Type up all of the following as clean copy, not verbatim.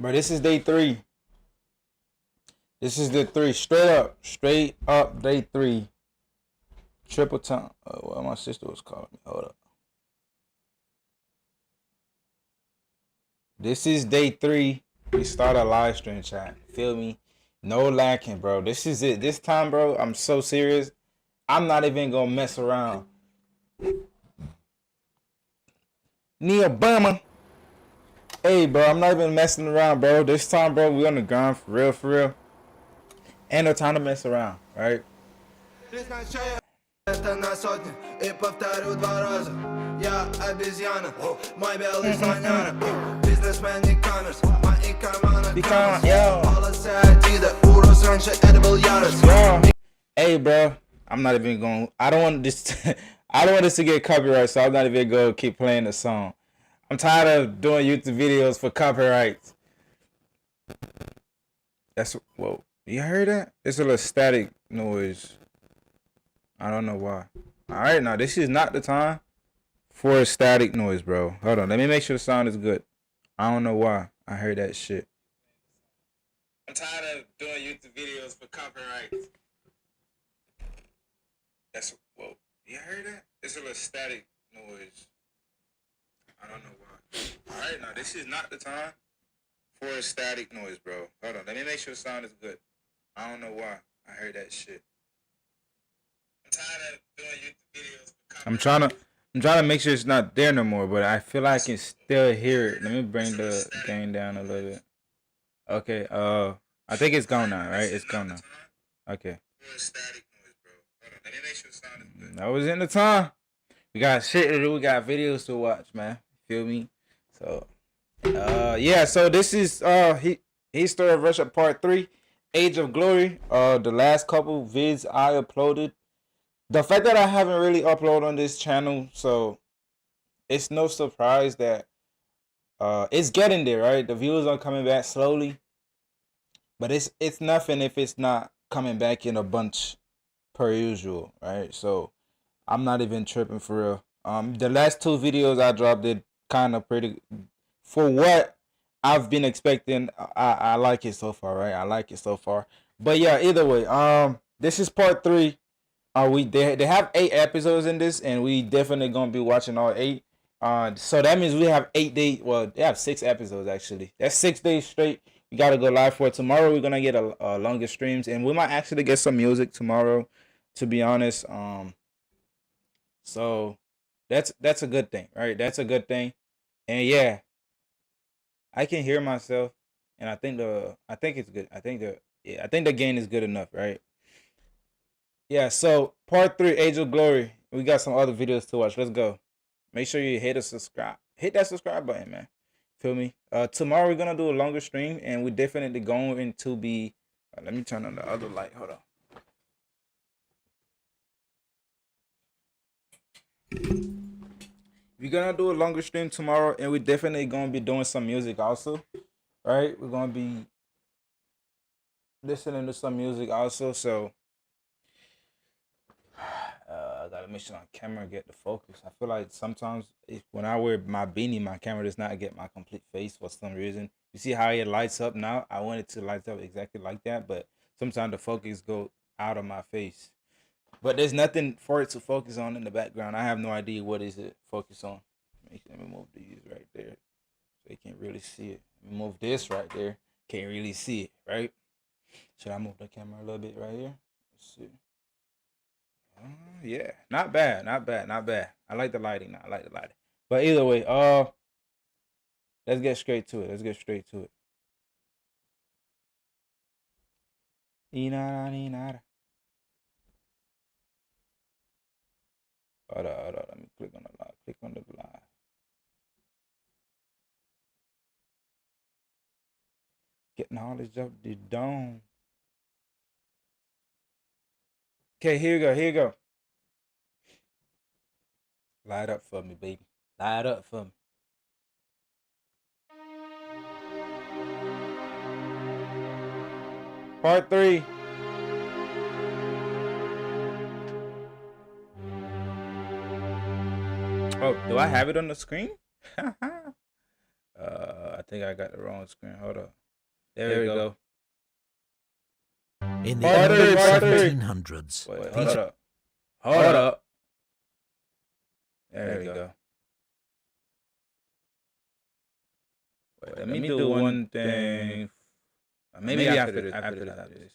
Bro, this is day 3. This is the 3. Straight up day 3. Triple time. Well, my sister was calling me. Hold up. This is day 3. We start a live stream chat. Feel me? No lacking, bro. This is it. This time, bro, I'm so serious. I'm not even gonna mess around. Nia Burma. Hey, bro, I'm not even messing around, bro. This time, bro, we on the ground for real, for real. Ain't no time to mess around, right? Это на сотни и повторю 2 раза. Я обезьяна, мой белый слоняра. Бизнесмен не камерс, мои карманы камерс. Волосы Адида, урос раньше это был ярость. Hey, bro, I'm not even going. I don't want this. I don't want this to get copyright, so I'm not even going to keep playing the song. I'm tired of doing YouTube videos for copyrights. That's whoa. You heard that? It's a little static noise. I don't know why. Alright, now this is not the time for a static noise, bro. Hold on. Let me make sure the sound is good. I don't know why I heard that shit. I'm tired of doing YouTube videos for copyrights. That's whoa. You heard that? It's a little static noise. I don't know why. Alright, now this is not the time for a static noise, bro. Hold on. Let me make sure the sound is good. I don't know why I heard that shit. I'm tired of doing YouTube videos. I'm trying to make sure it's not there no more, but I feel like I can still hear it. Let me bring the gain down a little bit. Okay, I think it's gone now, right? It's gone now. Okay. That was in the time. We got shit to do. We got videos to watch, man. Feel me? So, yeah. So this is History of Russia Part 3, Age of Glory. The last couple vids I uploaded. The fact that I haven't really uploaded on this channel, so it's no surprise that it's getting there, right? The views are coming back slowly, but it's nothing if it's not coming back in a bunch per usual, right? So I'm not even tripping for real. The last 2 videos I dropped did kind of pretty for what I've been expecting. I like it so far, right? I like it so far. But yeah, either way, this is part 3. They have 8 episodes in this, and we definitely gonna be watching all 8. So that means we have 8 days. Well, they have 6 episodes actually. That's 6 days straight. We gotta go live for it. Tomorrow we're gonna get a longer streams, and we might actually get some music tomorrow. To be honest, so that's a good thing, right? That's a good thing, and yeah, I can hear myself, and I think it's good. I think the gain is good enough, right? Yeah, so part 3, Age of Glory. We got some other videos to watch. Let's go. Make sure you hit that subscribe button, man. Feel me? Tomorrow we're gonna do a longer stream, and we're definitely going to be. Let me turn on the other light. Hold on. We're gonna do a longer stream tomorrow, and we're definitely gonna be doing some music also. Right? We're gonna be listening to some music also. So I gotta make sure on camera get the focus. I feel like sometimes when I wear my beanie, my camera does not get my complete face for some reason. You see how it lights up now? I want it to light up exactly like that, but sometimes the focus go out of my face. But there's nothing for it to focus on in the background. I have no idea what is it focus on. Let me move these right there so you can't really see it. Let me move this right there. Can't really see it, right? Should I move the camera a little bit right here? Let's see. Yeah, not bad. I like the lighting now. But either way, let's get straight to it. Inara. Hold on. Let me click on the live. Get knowledge of the dome. Okay, here you go. Light up for me, baby. Light up for me. Part 3. Oh, do I have it on the screen? I think I got the wrong screen. Hold up. There we go. In the early 1700s. Wait, hold up. There we go. Wait, let me do one thing. Maybe after this.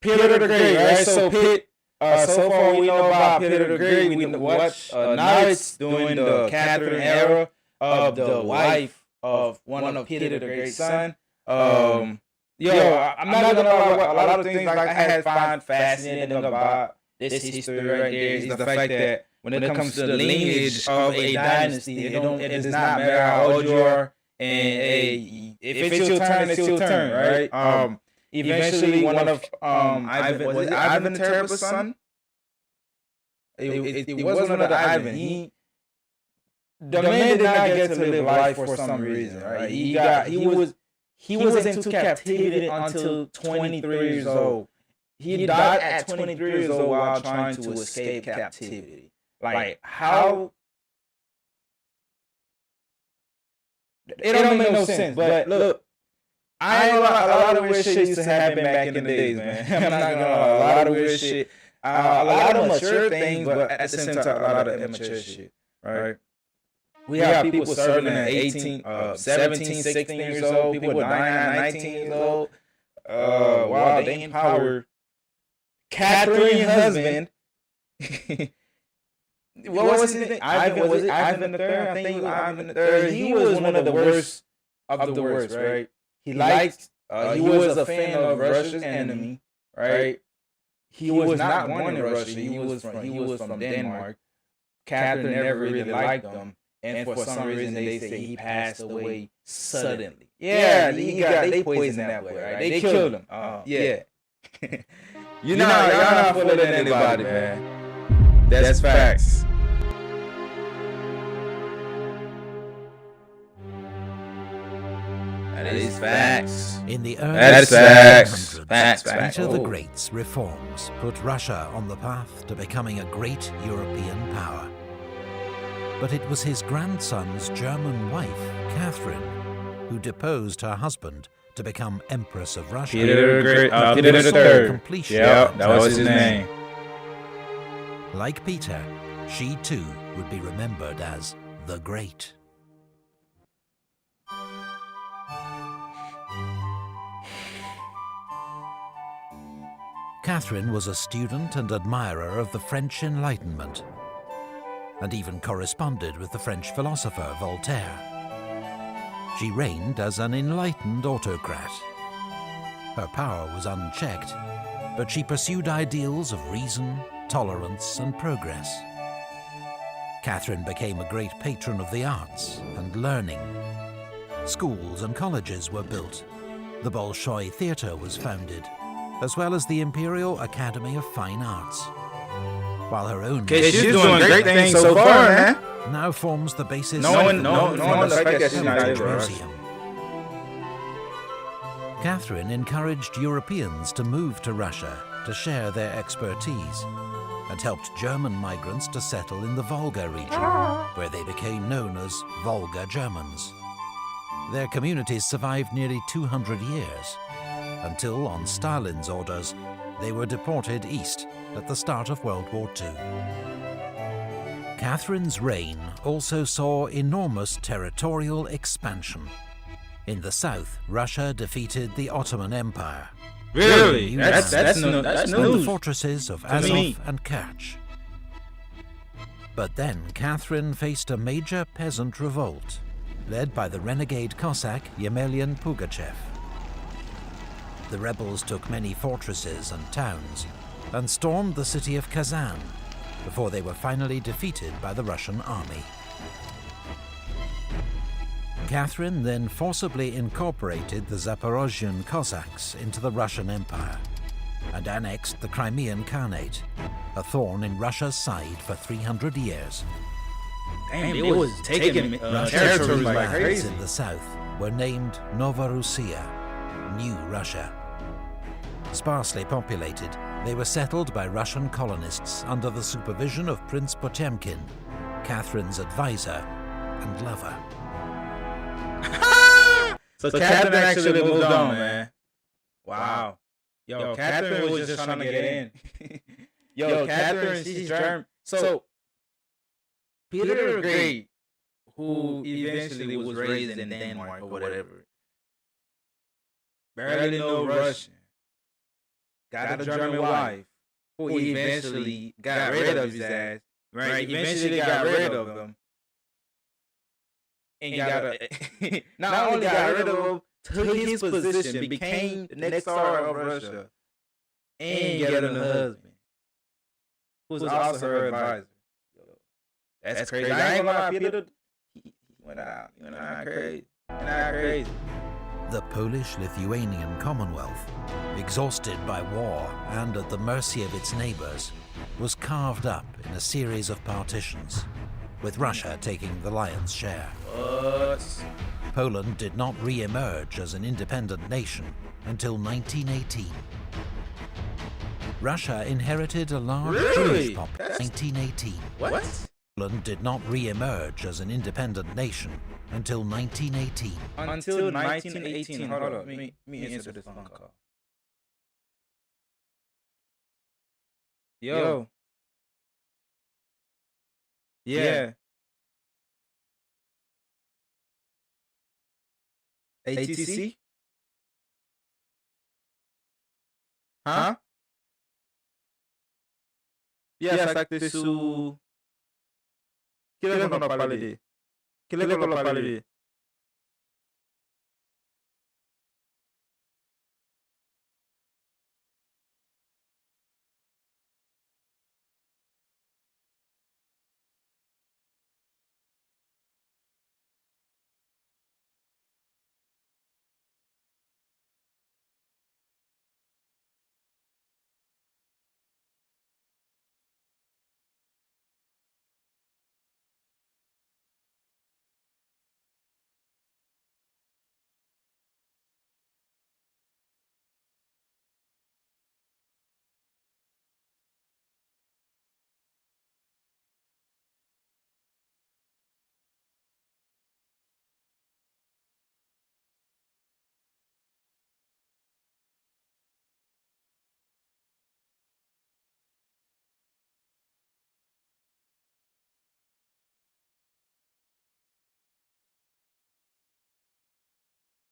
Peter the Great, right? So Pitt. So far we know about Peter the Great. We watch. Now it's doing the Catherine era of the wife of one of Peter the Great's son. I'm not gonna lie. A lot of things like I had found fascinating about this history right here is the fact that when it comes to the lineage of a dynasty, it does not matter how old you are, and if it's your turn, it's your turn, right? Eventually, one of Ivan the Terrible's son? It was one of the Ivan. The man did not get to live life for some reason, right? He was into captivity until 23 years old. He died at 23 years old while trying to escape captivity. Like how? It don't make no sense. But look, I ain't gonna lie, a lot of weird shit used to happen back in the days, man. I'm not gonna lie, a lot of weird shit. A lot of mature things, but at the same time, a lot of immature shit, right? We have people serving at 18, 17, 16 years old. People dying at 19 years old. Wow, they empowered Catherine's husband. What was his name? Was it Ivan the Third? I think it was Ivan the Third. He was one of the worst of the worst, right? He was a fan of Russia's enemy, right? He was not born in Russia. He was from Denmark. Catherine never really liked him, and for some reason they say he passed away suddenly. Yeah, they poisoned that boy, right? They killed him. Yeah. Y'all not fooling anybody, man. That's facts. That is facts. In the early That's 1700s, facts. Peter the Great's reforms put Russia on the path to becoming a great European power. But it was his grandson's German wife, Catherine, who deposed her husband to become Empress of Russia. Peter the Third. Yeah, that was his name. Like Peter, she too would be remembered as the Great. Catherine was a student and admirer of the French Enlightenment, and even corresponded with the French philosopher Voltaire. She reigned as an enlightened autocrat. Her power was unchecked, but she pursued ideals of reason, tolerance, and progress. Catherine became a great patron of the arts and learning. Schools and colleges were built. The Bolshoi Theatre was founded, as well as the Imperial Academy of Fine Arts. While her own she's doing great things so far, man. Now forms the basis no one the fact that she's not museum. Catherine encouraged Europeans to move to Russia to share their expertise, and helped German migrants to settle in the Volga region, where they became known as Volga Germans. Their communities survived nearly 200 years, until, on Stalin's orders, they were deported east at the start of World War II. Catherine's reign also saw enormous territorial expansion. In the south, Russia defeated the Ottoman Empire. Really? That's and news. the fortresses of Azov and Kerch. But then Catherine faced a major peasant revolt, led by the renegade Cossack Yemelyan Pugachev. The rebels took many fortresses and towns and stormed the city of Kazan before they were finally defeated by the Russian army. Catherine then forcibly incorporated the Zaporozhian Cossacks into the Russian Empire and annexed the Crimean Khanate, a thorn in Russia's side for 300 years. Damn, it was taking territories like crazy. In the south were named Novorussia, New Russia. Sparsely populated, they were settled by Russian colonists under the supervision of Prince Potemkin, Catherine's advisor, and lover. So Catherine actually moved on, man. Wow. Yo, Catherine was just trying to get in. Yo, Catherine, she's German. So Peter the Great, who eventually was raised in Denmark or whatever, barely know Russian, got a German wife, who eventually got rid of his ass, right? Eventually got rid of him. And not only got rid of him, took his position, became the next Tsar of Russia, and get him a husband, who's also her advisor. That's crazy. I ain't gonna lie, Peter, he went out crazy. The Polish-Lithuanian Commonwealth, exhausted by war and at the mercy of its neighbours, was carved up in a series of partitions, with Russia taking the lion's share. What? Poland did not re-emerge as an independent nation until 1918. Russia inherited a large Jewish population in 1918. What? Poland did not re-emerge as an independent nation until 1918. Until 1918. Hold on, let me answer this phone call. Yo. Yeah. ATC? Huh? Yes, acte su... Che telefono parli di? Che telefono parli di?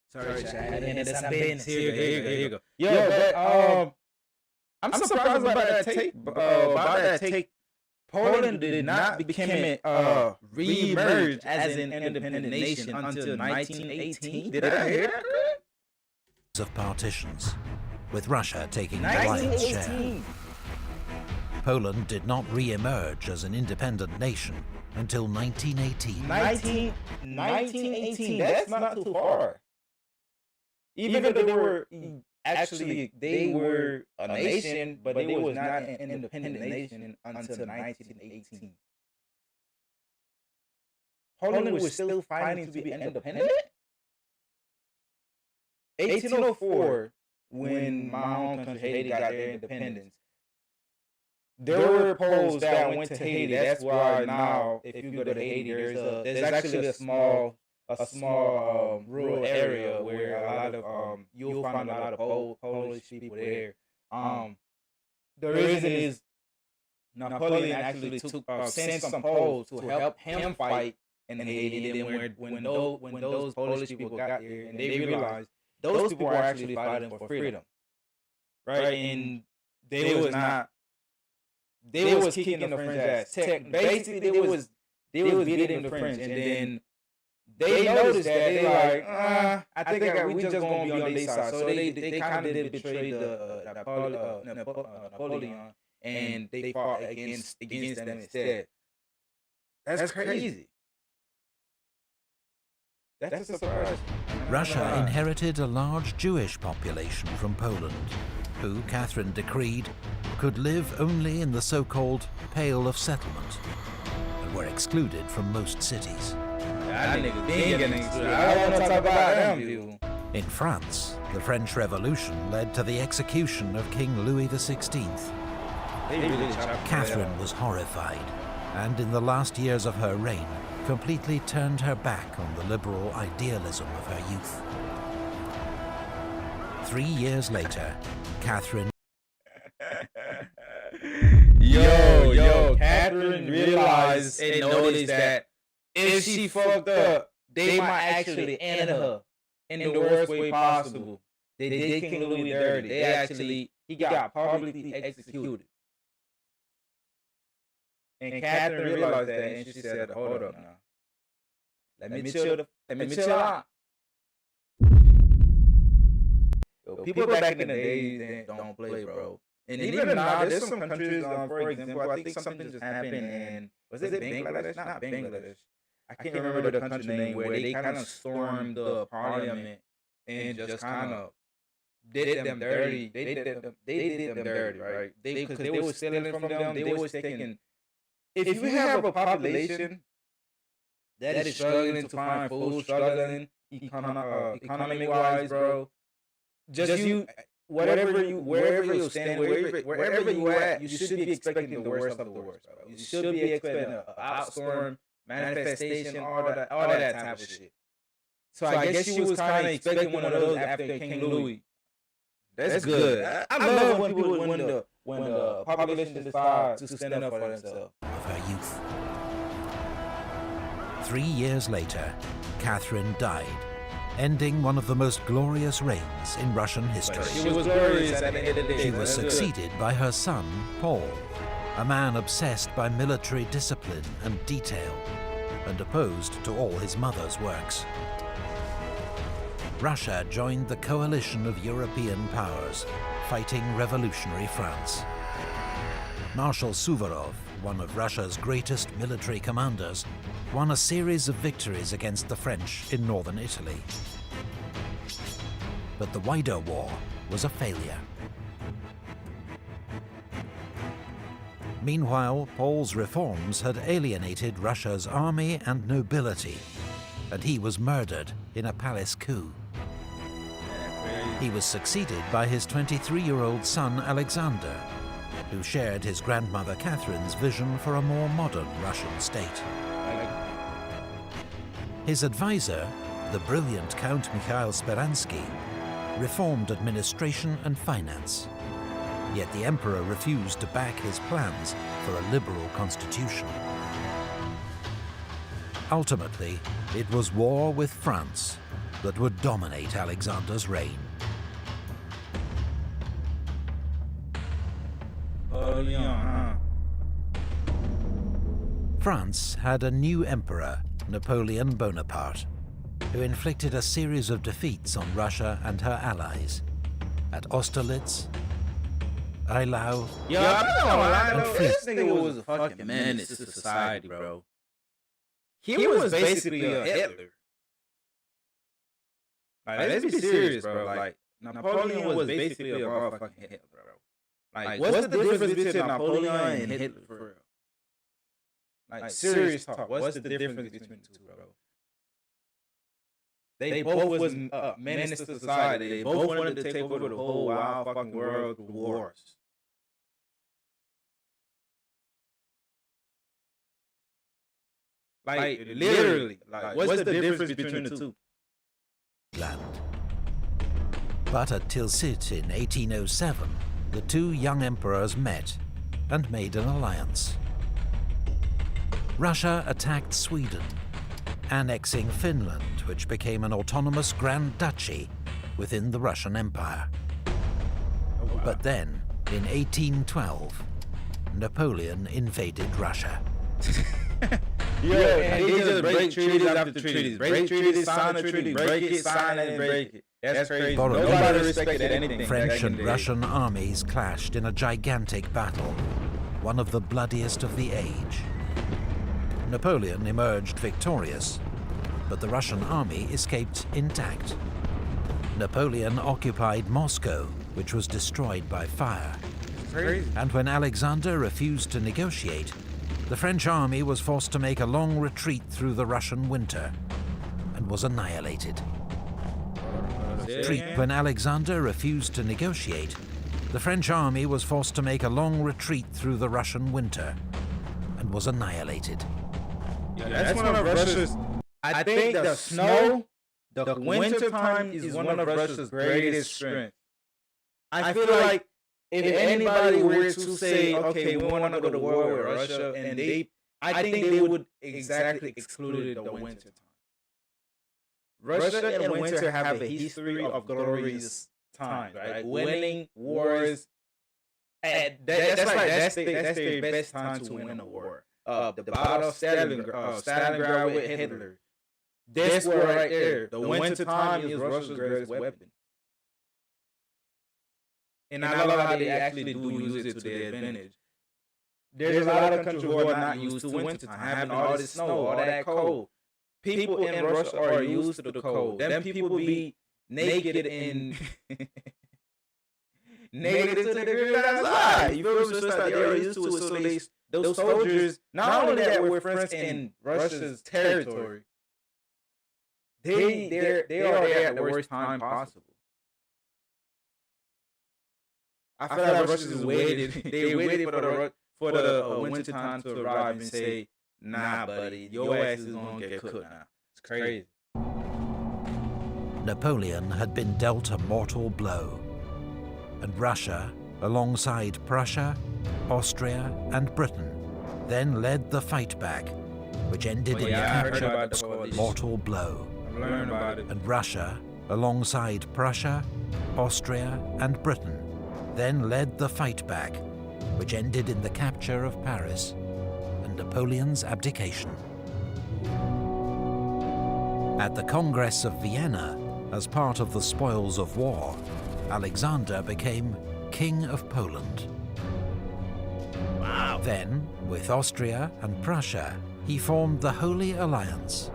Sorry, Chad. Here you go. Yo, but I'm surprised about that take. Poland did not become re-emerge as an independent nation until 1918. Did I hear that? Of partitions, with Russia taking the lion's share. Poland did not re-emerge as an independent nation until 1918. 1918. That's not too far. Even though they were a nation, but they was not an independent nation until 1918. Poland was still fighting to be independent? 1804, when my own country, Haiti, got their independence, there were Poles that went to Haiti. That's why now, if you go to Haiti, there's actually a small rural area where a lot of you'll find a lot of Polish people there. The reason is Napoleon actually sent some Poles to help him fight in Haiti. Then when those Polish people got there and they realized those people were actually fighting for freedom, right? And they was kicking the French ass. Basically, they was beating the French, and then they noticed that they like, I think we just gonna be on their side. So they kind of did betray Napoleon, and they fought against them instead. That's crazy. That's a surprise. Russia inherited a large Jewish population from Poland, who Catherine decreed could live only in the so-called Pale of Settlement, and were excluded from most cities. In France, the French Revolution led to the execution of King Louis XVI. Catherine was horrified, and in the last years of her reign, completely turned her back on the liberal idealism of her youth. 3 years later, Catherine... Catherine realized and noticed that if she fucked up, they might actually end her in the worst way possible. They did King Louis dirty. He got publicly executed. And Catherine realized that, and she said, "Hold up now. Let me chill out." People back in the day don't play, bro. And even now, there's some countries, for example, I think something just happened in, was it Bangladesh? Not Bangladesh. I can't remember the country name, where they kind of stormed the parliament and just kind of did them dirty. They did them dirty, right? Because they were stealing from them. They were taking. If you have a population that is struggling to find food, struggling economy-wise, bro, just wherever you stand, wherever you at, you should be expecting the worst of the worst, bro. You should be expecting an outstorm, manifestation, all that type of shit. So I guess she was kind of expecting one of those after King Louis. That's good. I love when people when the population decides to stand up for themselves. Of her youth. 3 years later, Catherine died, ending one of the most glorious reigns in Russian history. She was glorious at the end of the day. She was succeeded by her son, Paul, a man obsessed by military discipline and detail, and opposed to all his mother's works. Russia joined the coalition of European powers, fighting revolutionary France. Marshal Suvorov, one of Russia's greatest military commanders, won a series of victories against the French in northern Italy. But the wider war was a failure. Meanwhile, Paul's reforms had alienated Russia's army and nobility, and he was murdered in a palace coup. He was succeeded by his 23-year-old son Alexander, who shared his grandmother Catherine's vision for a more modern Russian state. His advisor, the brilliant Count Mikhail Speransky, reformed administration and finance. Yet the emperor refused to back his plans for a liberal constitution. Ultimately, it was war with France that would dominate Alexander's reign. France had a new emperor, Napoleon Bonaparte, who inflicted a series of defeats on Russia and her allies at Austerlitz, Eylau, and this nigga was a fucking menace to society, bro. He was basically a Hitler. Like, let's be serious, bro. Like, Napoleon was basically a motherfucking Hitler, bro. Like, what's the difference between Napoleon and Hitler, for real? Like, serious talk. What's the difference between the two, bro? They both was menace to society. They both wanted to take over the whole wild fucking world through wars. Like, literally. Like, what's the difference between the two? Land. But at Tilsit in 1807, the two young emperors met and made an alliance. Russia attacked Sweden, annexing Finland, which became an autonomous Grand Duchy within the Russian Empire. But then, in 1812, Napoleon invaded Russia. And they just break treaties after treaties. Break treaties, sign a treaty, break it, sign it, and break it. That's crazy. Nobody respected anything. French and Russian armies clashed in a gigantic battle, one of the bloodiest of the age. Napoleon emerged victorious, but the Russian army escaped intact. Napoleon occupied Moscow, which was destroyed by fire. Crazy. And when Alexander refused to negotiate, the French army was forced to make a long retreat through the Russian winter and was annihilated. When Alexander refused to negotiate, the French army was forced to make a long retreat through the Russian winter and was annihilated. Yeah, that's one of Russia's. I think the snow, the winter time is one of Russia's greatest strengths. I feel like if anybody were to say, okay, we want to go to war with Russia, and I think they would exactly exclude the winter time. Russia and winter have a history of glorious times, right? Winning wars. That's their best time to win a war. The Battle of Stalingrad with Hitler. This war right there. The winter time is Russia's greatest weapon. And I love how they actually do use it to their advantage. There's a lot of countries who are not used to wintertime, having all this snow, all that cold. People in Russia are used to the cold. Them people be naked and naked to the ground outside. You feel me? So it's like they're used to it. So those soldiers, not only that were friends in Russia's territory, they are there at the worst time possible. I feel like Russians waited. They waited for the winter time to arrive and say, "Nah, buddy, your ass is gonna get cooked now." It's crazy. Napoleon had been dealt a mortal blow, and Russia, alongside Prussia, Austria, and Britain, then led the fight back, which ended in the capture of a mortal blow. And Russia, alongside Prussia, Austria, and Britain, then led the fight back, which ended in the capture of Paris and Napoleon's abdication. At the Congress of Vienna, as part of the spoils of war, Alexander became King of Poland. Wow. Then, with Austria and Prussia, he formed the Holy Alliance,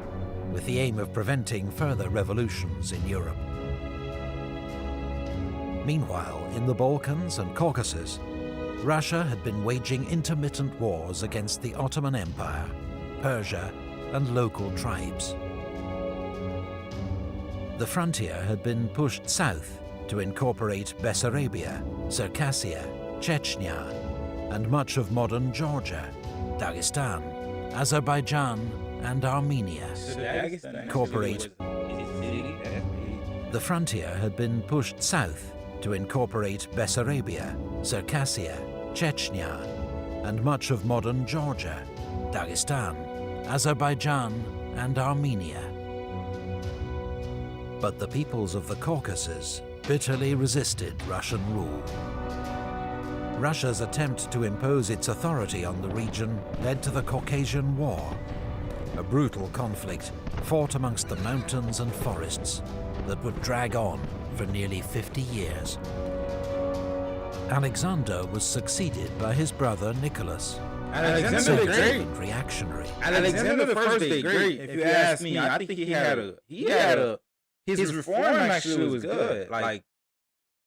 with the aim of preventing further revolutions in Europe. Meanwhile, in the Balkans and Caucasus, Russia had been waging intermittent wars against the Ottoman Empire, Persia, and local tribes. The frontier had been pushed south to incorporate Bessarabia, Circassia, Chechnya, and much of modern Georgia, Dagestan, Azerbaijan, and Armenia. The frontier had been pushed south to incorporate Bessarabia, Circassia, Chechnya, and much of modern Georgia, Dagestan, Azerbaijan, and Armenia. But the peoples of the Caucasus bitterly resisted Russian rule. Russia's attempt to impose its authority on the region led to the Caucasian War, a brutal conflict fought amongst the mountains and forests that would drag on for nearly 50 years. Alexander was succeeded by his brother Nicholas. Alexander the Great, and reactionary. Alexander the First, they great. If you ask me, I think he had a his reform actually was good. Like,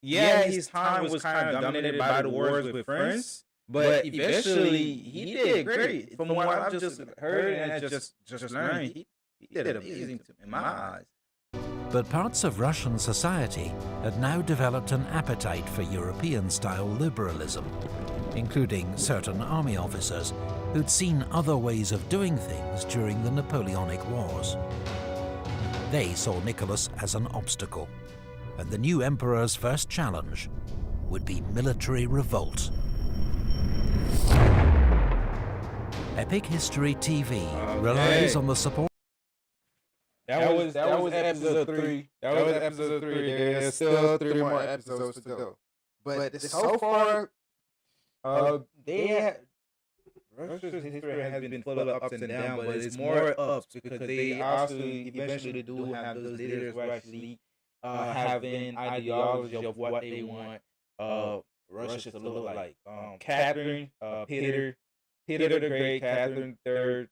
yeah, his time was kind of dominated by the wars with France, but eventually he did great. From what I've just heard and just learned, he did amazing in my eyes. But parts of Russian society had now developed an appetite for European-style liberalism, including certain army officers who'd seen other ways of doing things during the Napoleonic Wars. They saw Nicholas as an obstacle, and the new emperor's first challenge would be military revolt. Epic History TV relies on the support. That was episode 3. That was episode 3. There's still 3 more episodes to go. But so far, Russia's history has been full of ups and downs, but it's more ups because they also eventually do have those leaders who actually have an ideology of what they want Russia to look like. Catherine, Peter the Great, Catherine III,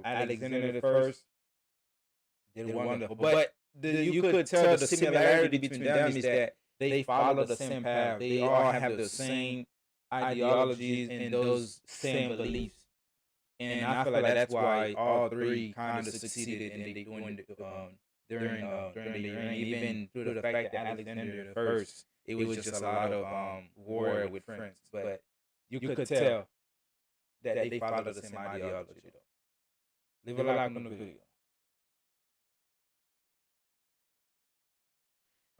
Alexander the First. Did wonderful, but you could tell the similarity between them is that they follow the same path. They all have the same ideologies and those same beliefs, and I feel like that's why all 3 kind of succeeded in they doing during the reign, even through the fact that Alexander the First, it was just a lot of war with France, but you could tell that they follow the same ideology though. Leave a like on the video.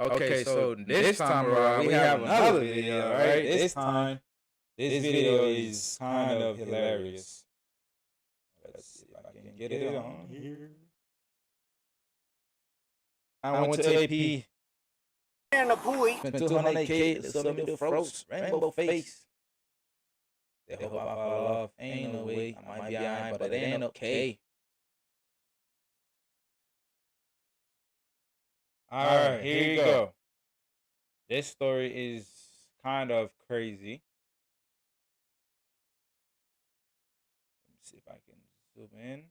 Okay, so this time around, we have another video, right? This time, this video is kind of hilarious. Let's see if I can get it on here. I went to AP. In the pool, Spent 200K to submit the froze, rainbow face. They hope I fall off. Ain't no way. I might be behind, but it ain't okay. Alright, here you go. This story is kind of crazy. Let me see if I can zoom in.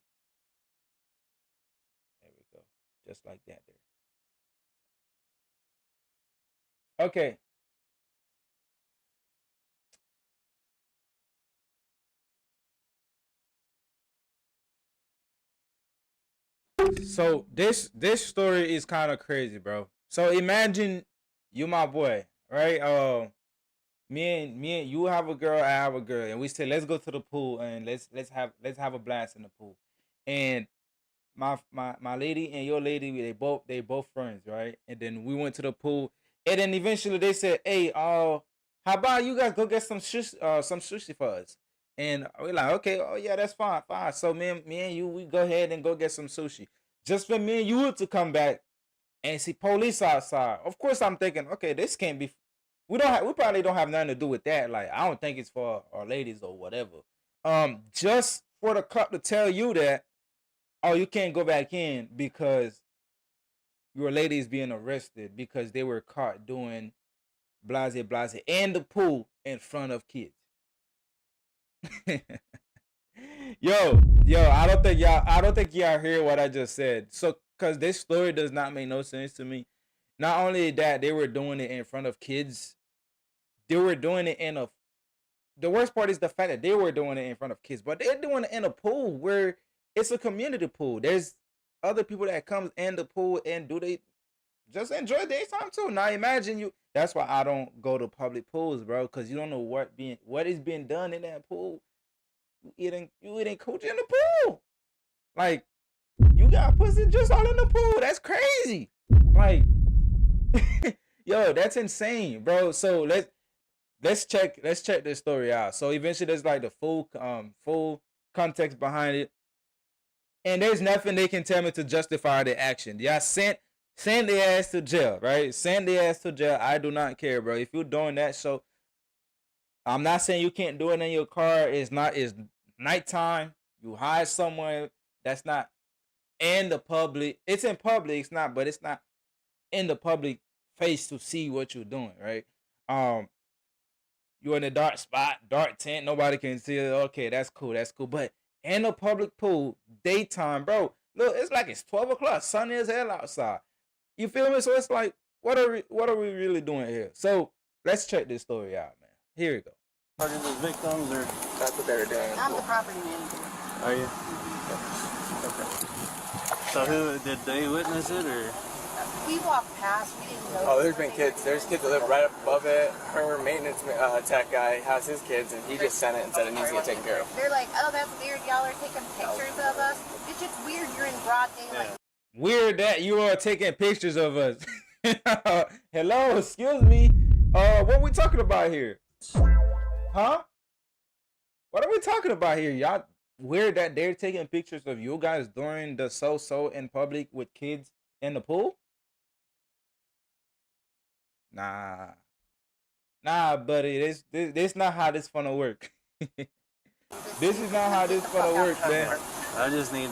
There we go. Just like that there. Okay. So this story is kind of crazy, bro. So imagine you my boy, right? Me and you have a girl, I have a girl, and we say let's go to the pool and let's have a blast in the pool. And my lady and your lady, they both friends, right? And then we went to the pool, and then eventually they said, "Hey, how about you guys go get some sushi for us?" And we're like, "Okay, oh yeah, that's fine." So me and you, we go ahead and go get some sushi. Just for me and you to come back and see police outside. Of course, I'm thinking, okay, this can't be. We probably don't have nothing to do with that. Like, I don't think it's for our ladies or whatever. Just for the cop to tell you that, oh, you can't go back in because your lady is being arrested because they were caught doing blase in the pool in front of kids. yo, I don't think y'all hear what I just said. So, cause this story does not make no sense to me. Not only that, they were doing it in front of kids. They were doing it in a. The worst part is the fact that they were doing it in front of kids, but they're doing it in a pool where it's a community pool. There's other people that comes in the pool and they just enjoy their time too. Now imagine you. That's why I don't go to public pools, bro, because you don't know what is being done in that pool. You eating coochie in the pool. Like, you got pussy just all in the pool. That's crazy. Like, yo, that's insane, bro. So let's check this story out. So eventually there's like the full context behind it. And there's nothing they can tell me to justify their action. Yeah, send their ass to jail, right? Send their ass to jail. I do not care, bro. If you're doing that, so I'm not saying you can't do it in your car. It's nighttime. You hide somewhere that's not in the public. It's in public. It's not, but it's not in the public face to see what you're doing, right? You're in a dark spot, dark tent. Nobody can see it. Okay, that's cool. But in a public pool, daytime, bro. Look, it's like it's 12 o'clock. Sun is hell outside. You feel me? So it's like, what are we really doing here? So let's check this story out, man. Here we go. Are the victims, or that's what they were doing? I'm the property manager. Are you? Okay. So did they witness it, or? We walked past. We didn't know. Oh, there's been kids. There's kids that live right up above it. Her maintenance tech guy has his kids, and he just sent it and said it needs to get taken care of. They're like, oh, that's weird. Y'all are taking pictures of us. It's just weird. You're in broad daylight. Weird that you are taking pictures of us. Hello, excuse me. What are we talking about here? Huh? What are we talking about here? Y'all weird that they're taking pictures of you guys during the so in public with kids in the pool? Nah, buddy. This not how this gonna work. This is not how this gonna work, man. I just need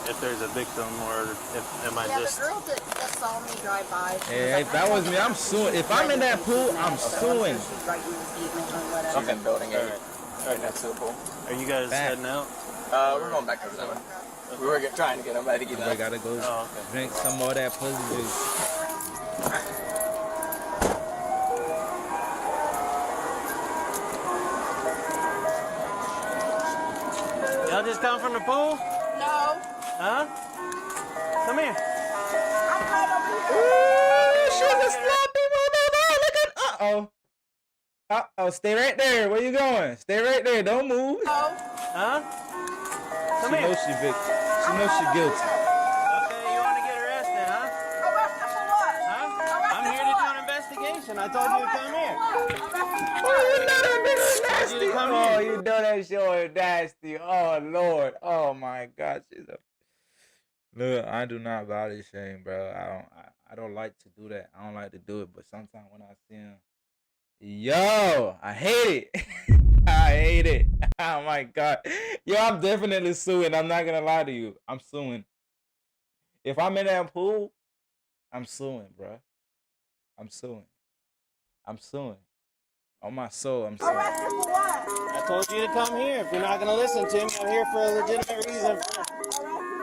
if there's a victim, or am I just? The girl that just saw me drive by. Hey, if that was me, I'm suing. If I'm in that pool, I'm suing. Something building area right next to the pool. Are you guys heading out? We're going back over there. We were trying to get them ready to get I gotta go drink some more of that pussy juice. Y'all just come from the pool? No. Huh? Come here. I'm right over here. Ooh, she's a sloppy mother. Look at. Uh-oh. Stay right there. Where you going? Stay right there. Don't move. No. Huh? Come She here. knows she victim. She knows she guilty. Okay, you want to get arrested, huh? Arrested for what? Huh? I'm here to do an investigation. I told you to come here. Oh, you know that nigga is Told you nasty. to come Oh, here. you know that show is nasty. Oh, Lord. Oh, my God. Look, I do not body shame, bro. I don't like to do that. I don't like to do it, but sometimes when I see him, yo, I hate it. I hate it. Oh, my God. Yo, I'm definitely suing. I'm not going to lie to you. I'm suing. If I'm in that pool, I'm suing, bro. I'm suing. I'm suing. On my soul, I'm suing. Arrested for what? I told you to come here. If you're not going to listen to me, I'm here for a legitimate reason.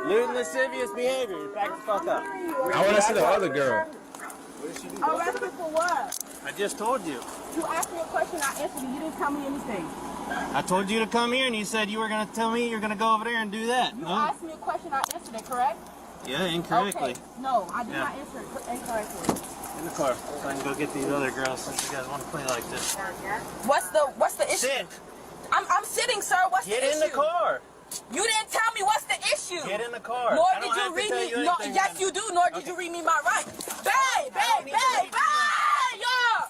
Lewd and lascivious behavior. Back the fuck up. I want to see the other girl. Arrested for what? I just told you. You asked me a question, I answered you. You didn't tell me anything. I told you to come here, and you said you were going to tell me you're going to go over there and do that. You No? asked me a question, I answered it, correct? Yeah, incorrectly. Okay. No, I did Yeah. not answer it incorrectly. In the car. So I can go get these other girls since you guys want to play like this. What's the issue? Sit. I'm sitting, sir. What's Get the in issue? the car. You didn't tell me what's the issue. Get in the car. Nor I don't did you have to read tell me. you No, anything, yes, then. you do. Nor did you read me my rights. Babe, y'all.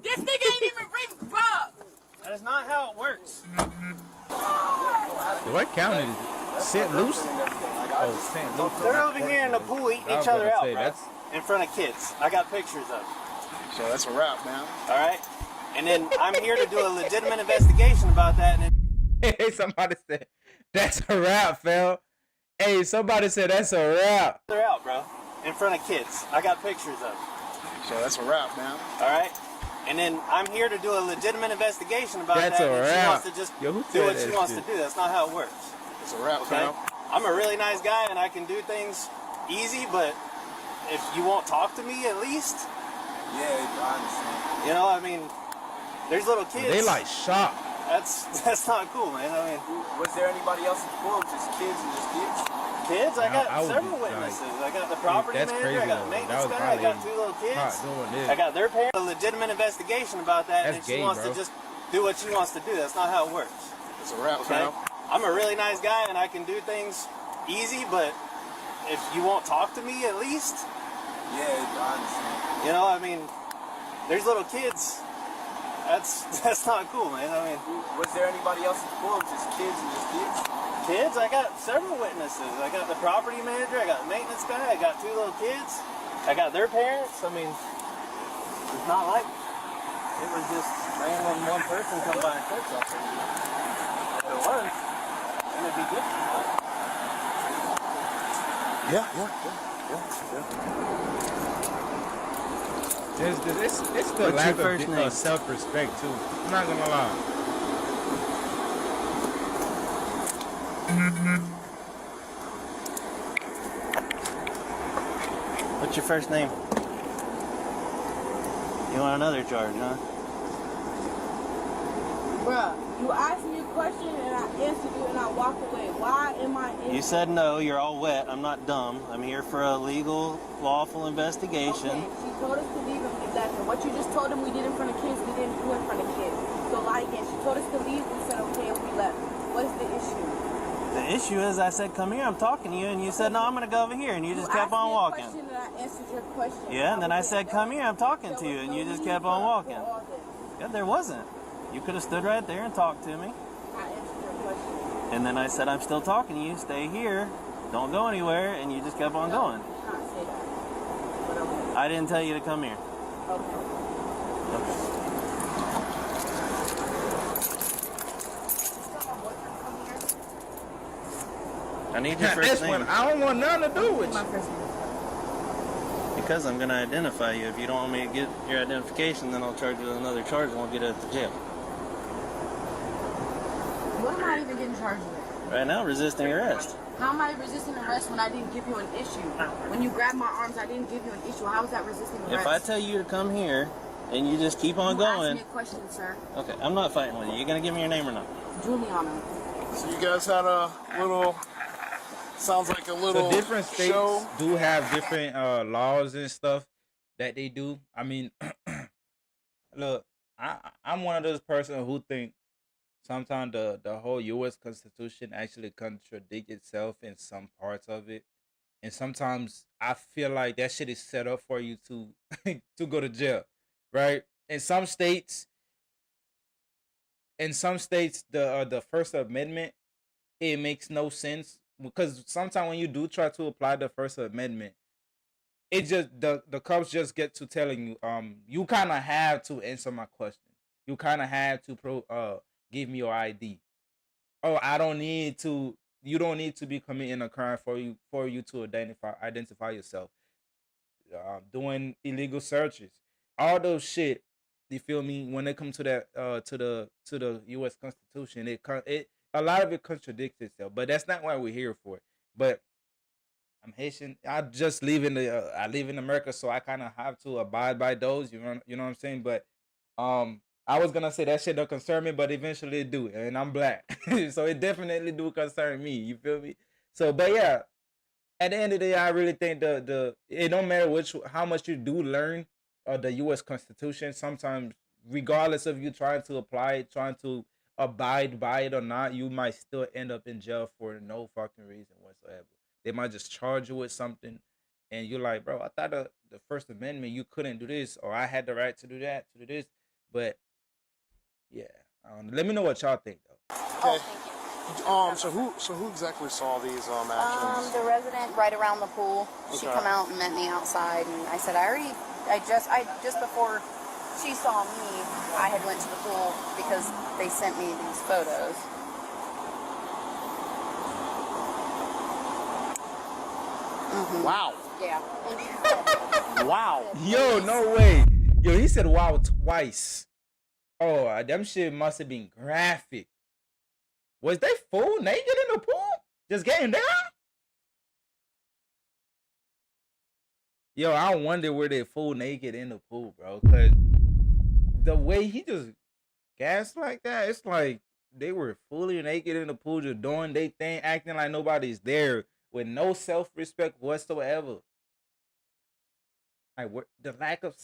This nigga ain't even read, bro. That is not how it works. What county is it? St. Lucie? Oh, St. Lucie. They're over here in the pool eating I was each other gonna out, say, bro. that's- In front of kids. I got pictures of it. So that's a wrap, man. All right? And then I'm here to do a legitimate investigation about that. And Hey, somebody said, that's a rap, fell. Hey, somebody said that's a rap. they're out, bro. In front of kids. I got pictures of it. So that's a wrap, man. All right? And then I'm here to do a legitimate investigation about That's that. a And she wrap. wants to just Yo, who do said what that she wants shit? to do. That's not how it works. It's a wrap, Okay? fam. I'm a really nice guy and I can do things easy, but if you won't talk to me at least, Yeah, I understand. you know, I mean, there's little kids. They like shocked. That's not cool, man. I mean, Was there anybody else in the pool? Just kids and just kids? kids, I got I would several be, like, witnesses. I got the property that's manager, crazy, I got the though. maintenance That was guy, I got violating- 2 little kids. Not doing this. I got their parents. A legitimate investigation about that, That's and she gay, wants bro. to just do what she wants to do. That's not how it works. It's a wrap, Okay? fam. I'm a really nice guy and I can do things easy, but if you won't talk to me at least, Yeah, I understand. you know, I mean, there's little kids. That's not cool, man. I mean, Was there anybody else in the pool? Just kids and just kids? kids, I got several witnesses. I got the property manager, I got the maintenance guy, I got 2 little kids, I got their parents. I mean, it's not like it was just random one person come by and said something. If it was, then it'd be different. It's the What's lack your first of name? self-respect, too. I'm not going to lie. What's your first name? You want another charge, huh? Bruh, you asked me a question and I answered you and I walked away. Why am I in? You said no, you're all wet. I'm not dumb. I'm here for a legal, lawful investigation. Okay, she told us to leave him. Exactly. What you just told him we did in front of kids, we didn't do in front of kids. So lie again. She told us to leave, we said okay and we left. What is the issue? The issue is I said, come here, I'm talking to you, and you said, no, I'm going to go over here, and you just kept on walking. You asked me a question and I answered your question. Yeah, and then I was said, it. come here, I'm talking to There you, was and you no just need kept for on walking. all this. Yeah, there wasn't. You could have stood right there and talked to me. I answered your question. And then I said, I'm still talking to you, stay here, don't go anywhere, and you just kept on going. I did not say that. But okay. I didn't tell you to come here. Okay. Okay. I need your first This name. one, I don't want nothing to do with My you. first name. Because I'm going to identify you. If you don't want me to get your identification, then I'll charge you with another charge and we'll get it at the jail. What am I even getting charged with? Right now, resisting arrest. How am I resisting arrest when I didn't give you an issue? When you grabbed my arms, I didn't give you an issue. How is that resisting arrest? If I tell you to come here and you just keep on you asked going, me a question, sir. okay, I'm not fighting with you. You're going to give me your name or not? Juliana. So you guys had a little, sounds like a little So different states show. do have different laws and stuff that they do. I mean, look, I'm one of those person who think sometimes the whole U.S. Constitution actually contradicts itself in some parts of it, and sometimes I feel like that shit is set up for you to to go to jail, right? In some states, the First Amendment, it makes no sense because sometimes when you do try to apply the First Amendment, it just the cops just get to telling you you kind of have to answer my question. You kind of have to give me your ID. Oh, I don't need to. You don't need to be committing a crime for you to identify yourself. Doing illegal searches, all those shit. You feel me? When it comes to that, to the U.S. Constitution, it a lot of it contradicts itself. But that's not why we're here for it. But I'm Haitian. I live in America, so I kind of have to abide by those. You know what I'm saying. But I was gonna say that shit don't concern me, but eventually it do, and I'm black, so it definitely do concern me. You feel me? So, but yeah, at the end of the day, I really think the it don't matter how much you do learn the U.S. Constitution. Sometimes, regardless of you trying to apply it, trying to abide by it or not, you might still end up in jail for no fucking reason whatsoever. They might just charge you with something, and you're like, bro, I thought the First Amendment you couldn't do this, or I had the right to do that, to do this. But yeah, let me know what y'all think though. Okay. So who exactly saw these actions? The resident right around the pool. She Okay. come out and met me outside, and I said, I just before she saw me, I had went to the pool because they sent me these photos. Wow. Yeah. Wow. Yo, no way. Yo, he said wow twice. Oh, them shit must have been graphic. Was they full naked in the pool? Just getting down? Yo, I wonder were they full naked in the pool, bro. Cause the way he just gassed like that, it's like they were fully naked in the pool, just doing their thing, acting like nobody's there, with no self-respect whatsoever. Like the lack of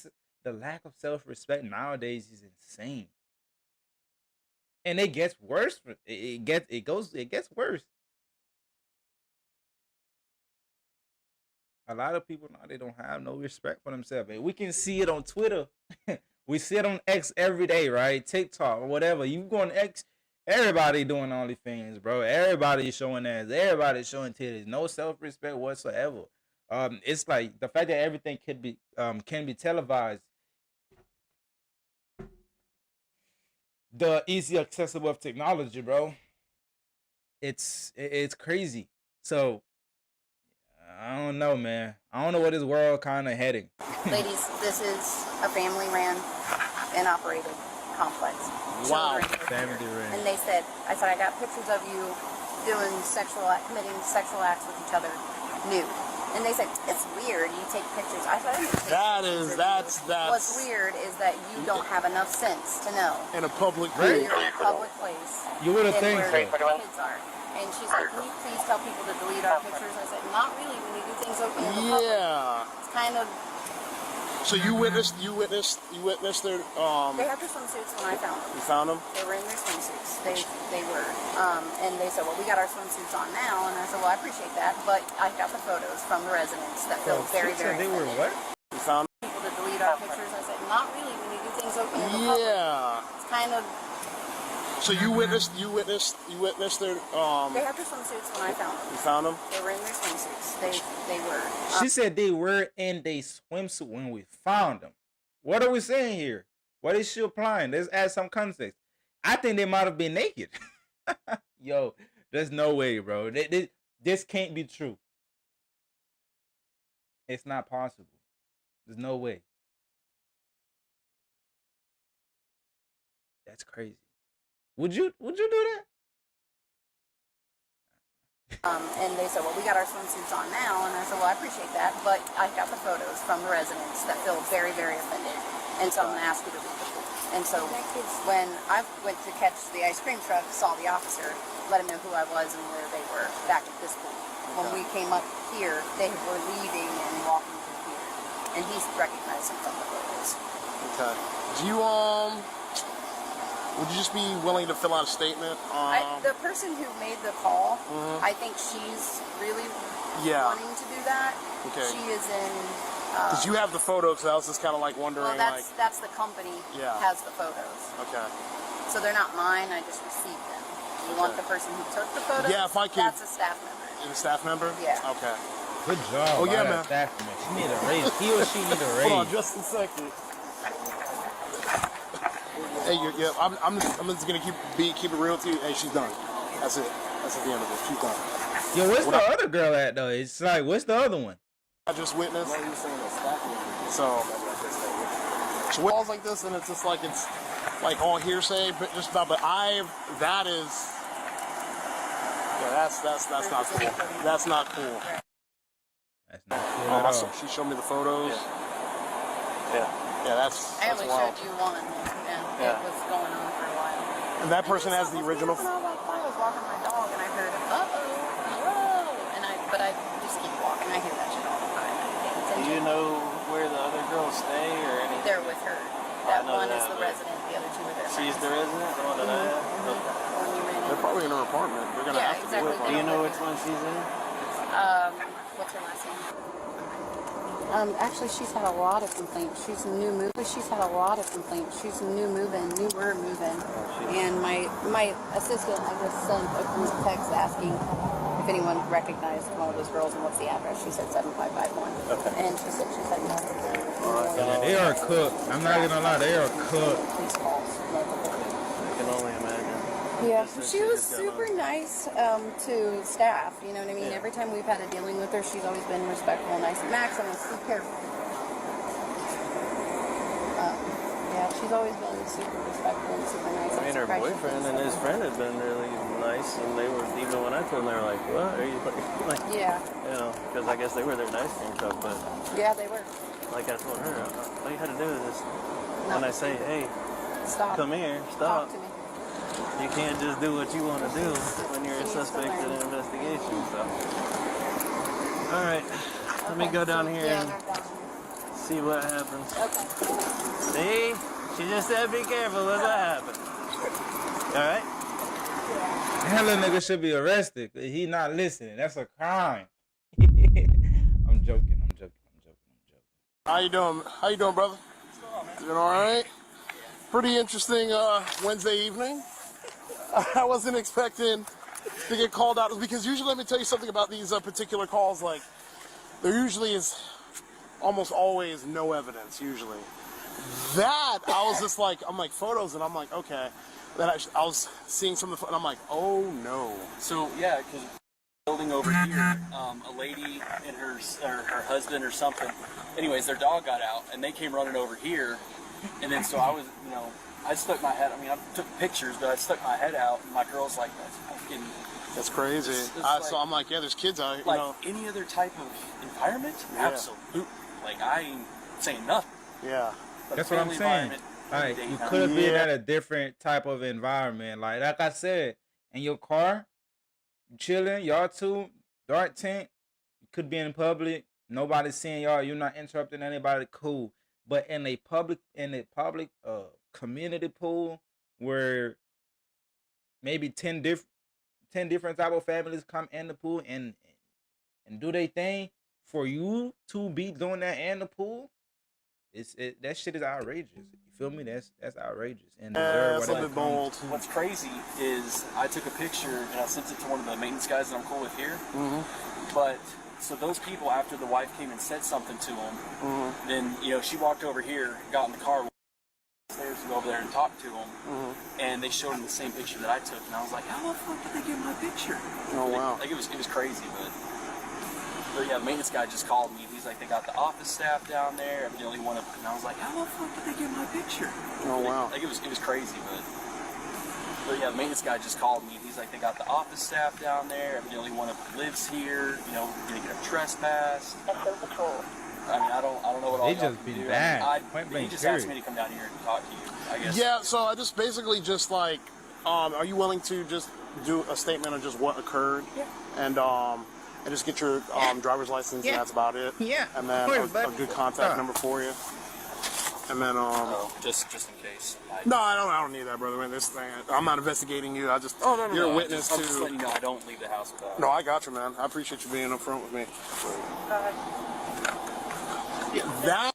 self-respect nowadays is insane, and it gets worse. It gets worse. A lot of people now, they don't have no respect for themselves, and we can see it on Twitter. We see it on X every day, right? TikTok or whatever. You go on X, everybody doing OnlyFans, bro. Everybody showing ass. Everybody showing titties. No self-respect whatsoever. It's like the fact that everything can be televised. The easy accessible of technology, bro. It's crazy. So I don't know, man. I don't know where this world kind of heading. Ladies, this is a family-ran and operated complex. Wow. Family ran. And I said, I got pictures of you committing sexual acts with each other nude. And they said, it's weird, you take pictures. I said, I didn't take pictures of you. What's weird is that you don't have enough sense to know. In a public Right. pool. You're in a public place. You would have and think where so. kids are. And she's like, can you please tell people to delete our pictures? I said, not really, when you do things open in the public. Yeah. It's kind of... So you witnessed their They had their swimsuits when I found them. You found them? They were in their swimsuits. They were. And they said, well, we got our swimsuits on now. And I said, well, I appreciate that. But I got the photos from the residents that feel very, very They were offended. what? You found them? People to delete our pictures. I said, not really, when you do things open in the public. Yeah. It's kind of... So you witnessed their They had their swimsuits when I found them. You found them? They were in their swimsuits. They were. She said they were in their swimsuit when we found them. What are we saying here? What is she applying? Let's add some context. I think they might have been naked. Yo, there's no way, bro. This can't be true. It's not possible. There's no way. That's crazy. Would you do that? And they said, well, we got our swimsuits on now. And I said, well, I appreciate that. But I got the photos from the residents that feel very, very offended. And so I'm going to ask you to leave the pool. And so when I went to catch the ice cream truck, saw the officer, let him know who I was and where they were back at this pool. When we came up here, they were leaving and walking through here. And he's recognized them from the photos. Okay. Do you would you just be willing to fill out a statement? The person who made the call, I think she's really wanting to do that. Okay. She is in. Because you have the photos, so I was just kind of like wondering. Well, that's the company has the photos. Okay. So they're not mine. I just received them. You want the person who took the photos? Yeah, if I could. That's a staff member. Is a staff member? Yeah. Okay. Good job. Oh yeah, by man. that staff member. She need a raise. He or she need a raise. Hold on, just a second. Hey, I'm just gonna keep it real to you. Hey, she's done. That's it. That's at the end of it. She's done. Yo, where's the other girl at though? It's like, what's the other one? I just witnessed. So calls like this, and it's just like it's like all hearsay, but just about. But that is. Yeah, that's not cool. That's not cool. That's not cool at all. She showed me the photos. Yeah. Yeah, that's I only wild. showed you one, and it was going on for a while. And that person has the original. And I was walking my dog, and I heard, whoa, but I just keep walking. I hear that shit all the time. Do you know where the other girls stay or anything? They're with her. That one is the resident. The other two are their She's the resident, the one that I have? They're probably in her apartment. They're gonna have to be with her. Do you know which one she's in? What's her last name? Actually, she's had a lot of complaints. She's a new mover. She's had a lot of complaints. She's a newer move-in. And my assistant, I just sent a group text asking if anyone recognized one of those girls and what's the address. She said 7551. Okay. And she said no. Yeah, they are cooked. I'm not gonna lie, they are cooked. Police calls. I can only imagine. Yeah, she was super nice to staff, you know what I mean? Every time we've had a dealing with her, she's always been respectful and nice. Max, I'm going to be careful. Yeah, she's always been super respectful and super nice. I mean, her boyfriend and his friend had been really nice, and they were, even when I told them, they were like, what? Are you like, yeah. You know, because I guess they were there nice and stuff, but. Yeah, they were. Like I told her, all you had to do is just, when I say, hey, stop. Come here, stop. Talk to me. You can't just do what you want to do when you're a suspect in an investigation. So, all right, let me go down here and see what happens. Okay. See, she just said, "Be careful. Look what happens." All right. That little nigga should be arrested. He not listening. That's a crime. I'm joking. How you doing, brother? Doing all right? Pretty interesting Wednesday evening. I wasn't expecting to get called out because usually, let me tell you something about these particular calls. Like, there usually is almost always no evidence. Usually, that I was just like, I'm like photos, and I'm like, okay. Then I was seeing some of the, and I'm like, oh no. So yeah, because building over here, a lady and her husband or something. Anyways, their dog got out, and they came running over here, and then so I was, I stuck my head. I mean, I took pictures, but I stuck my head out, and my girl's like, That's crazy. So I'm like, yeah, there's kids out here. Like any other type of environment, absolutely. Like I ain't saying nothing. Yeah. But that's what I'm saying. Like you could have been at a different type of environment. Like I said, in your car, chilling, y'all two, dark tent. You could be in public. Nobody's seeing y'all. You're not interrupting anybody. Cool. But in a public community pool where maybe 10 different type of families come in the pool and do their thing, for you to be doing that in the pool, that shit is outrageous. You feel me? That's outrageous. And that's a bit bold. What's crazy is I took a picture and I sent it to one of the maintenance guys that I'm cool with here. Mm-hmm. But so those people, after the wife came and said something to them, mm-hmm. then she walked over here, got in the car, stairs to go over there and talk to them, mm-hmm. and they showed him the same picture that I took, and I was like, how the fuck did they get my picture? Oh wow! Like it was crazy, but yeah, the maintenance guy just called me. He's like, they got the office staff down there. I'm the only one, and I was like, how the fuck did they get my picture? Oh wow! Like it was crazy, but yeah, the maintenance guy just called me. He's like, they got the office staff down there. I'm the only one that lives here. We're gonna get a trespass. I mean, I don't know what all they y'all just can be do. bad. I mean, he just asked me to come down here and talk to you, I guess. Yeah, so I just basically just like, are you willing to just do a statement of just what occurred? Yeah. And just get your driver's license, and that's about it. Yeah. And then a good contact number for you. And then just in case. no, I don't need that, brother. Man, this thing, I'm not investigating you. I just you're a witness I'm to. just letting you know I don't leave the house without. No, I got you, man. I appreciate you being upfront with me. That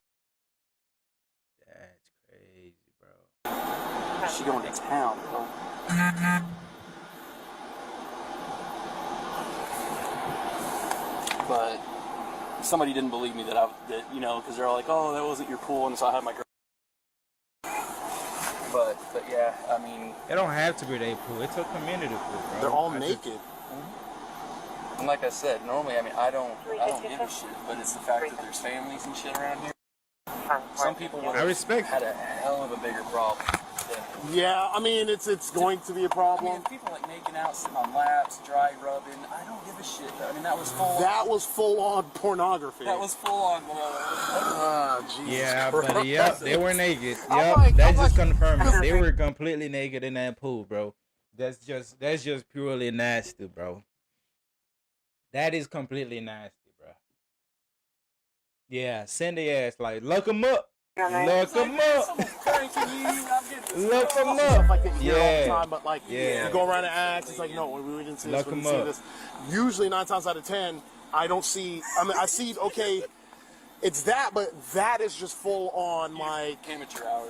That's crazy, bro. She going to town, bro. But somebody didn't believe me that because they're like, oh, that wasn't your pool, and so I had my girl. But yeah, I mean, It don't have to be their pool. It's a community pool, bro. they're all naked. and like I said, normally, I mean, I don't give a shit, but it's the fact that there's families and shit around here. Some people would I respect have had a hell of a bigger problem. Yeah, I mean it's going to be a I mean, problem. if people like making out, sitting on laps, dry rubbing, I don't give a shit. I mean, that was full on pornography. That was full on. Jesus Yeah, Christ. but yep, they were naked. I'm Yep, like- that's I'm just like- confirming. They were completely naked in that pool, bro. That's just purely nasty, bro. That is completely nasty, bro. Yeah, send the ass like look them up, look them up, look them Stuff like up. that you hear all the Yeah, time, but like Yeah. you go around and ask, it's like no, we didn't see this, Look we 'em didn't see up. this. Usually 9 times out of 10, I don't see. I mean, I see. Okay, it's that, but that is just full on like amateur hour.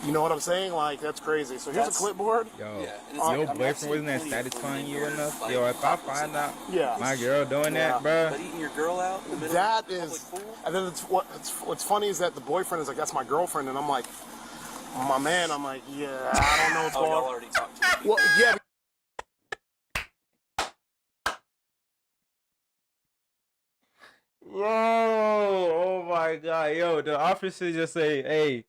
You know what I'm saying? Like that's crazy. So here's a clipboard. Yo, Yeah, and it's your like, I'm boyfriend wasn't that absolutely satisfying you fully enough? like, Yo, if I cognizant. find out Yeah. my girl doing Yeah. that, bro, But eating your girl out in the middle That of a is, public pool? and then what's funny is that the boyfriend is like, that's my girlfriend, and I'm like, my man, I'm like, yeah, I don't know what's Oh, going y'all on. already talked to me. Well, yeah. Yo, oh my god, yo, the officer just say, hey,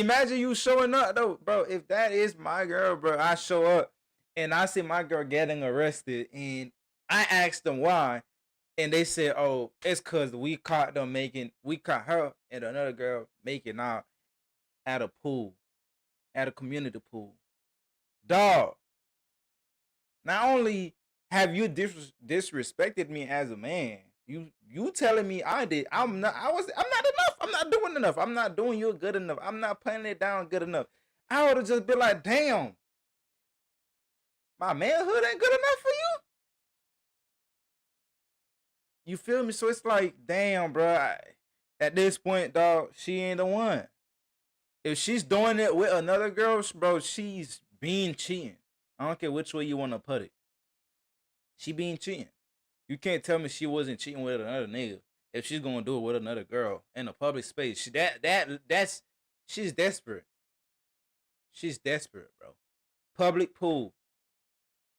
imagine you showing up though, bro. If that is my girl, bro, I show up and I see my girl getting arrested, and I asked them why, and they said, oh, it's cause we caught her and another girl making out at a pool, at a community pool. Dog. Not only have you disrespected me as a man, you telling me I'm not enough. I'm not doing enough. I'm not doing you good enough. I'm not playing it down good enough. I would have just been like, damn, my manhood ain't good enough for you. You feel me? So it's like, damn, bro. At this point, dog, she ain't the one. If she's doing it with another girl, bro, she's being cheating. I don't care which way you want to put it. She being cheating. You can't tell me she wasn't cheating with another nigga if she's gonna do it with another girl in a public space. She's desperate. She's desperate, bro. Public pool,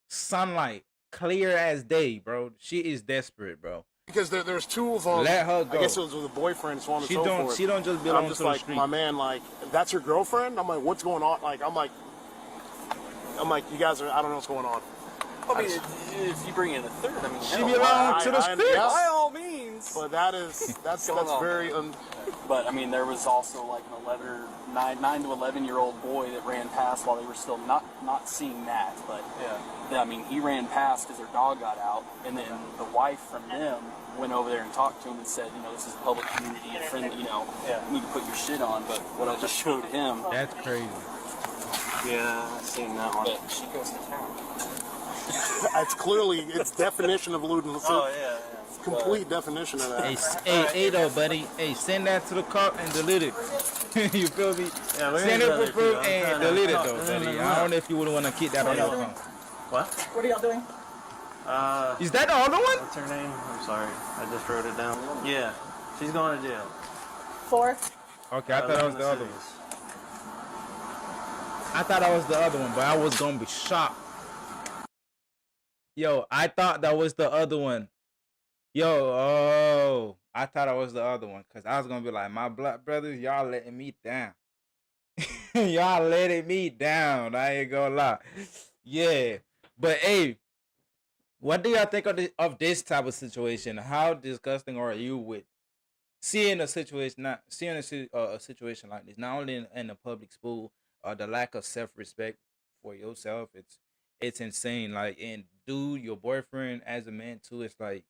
sunlight, clear as day, bro. She is desperate, bro. Because there's two of them. Let her go. I guess it was with a boyfriend, so on and She so don't. forth. She don't just And belong I'm just to the like, street. my man, like, that's your girlfriend? I'm like, what's going on? Like, I'm like, you guys are, I don't know what's going on. I mean, if you bring in a third, I mean, She hell, belongs to the streets. yes. by all means. But that's Going on. very, But I mean, there was also like an 9 to 11-year-old boy that ran past while they were still not seeing that. But yeah, I mean, he ran past because their dog got out, and then the wife from them went over there and talked to him and said, this is a public community, and friend, you need to put your shit on. But what I just showed him, That's crazy. yeah, I've seen that one. But she goes to town. it's definition of lewd and Oh yeah. complete definition of that. Hey, though, buddy. Hey, send that to the cop and delete it. You feel me? Yeah, Send it for proof and delete it, though, buddy. I don't know if you would want to keep that on your phone. What? What are y'all doing? Is that the other one? What's her name? I'm sorry. I just wrote it down. Yeah. She's going to jail. 4. Okay, I thought that was the other one. I thought that was the other one, but I was gonna be shocked. Yo, I thought that was the other one. I thought that was the other one, cause I was gonna be like, my black brothers, y'all letting me down. Y'all letting me down. I ain't gonna lie. Yeah, but hey, what do y'all think of this type of situation? How disgusting are you with seeing a situation, a situation like this, not only in a public school, the lack of self-respect for yourself, it's insane. Like, and dude, your boyfriend as a man too, it's like,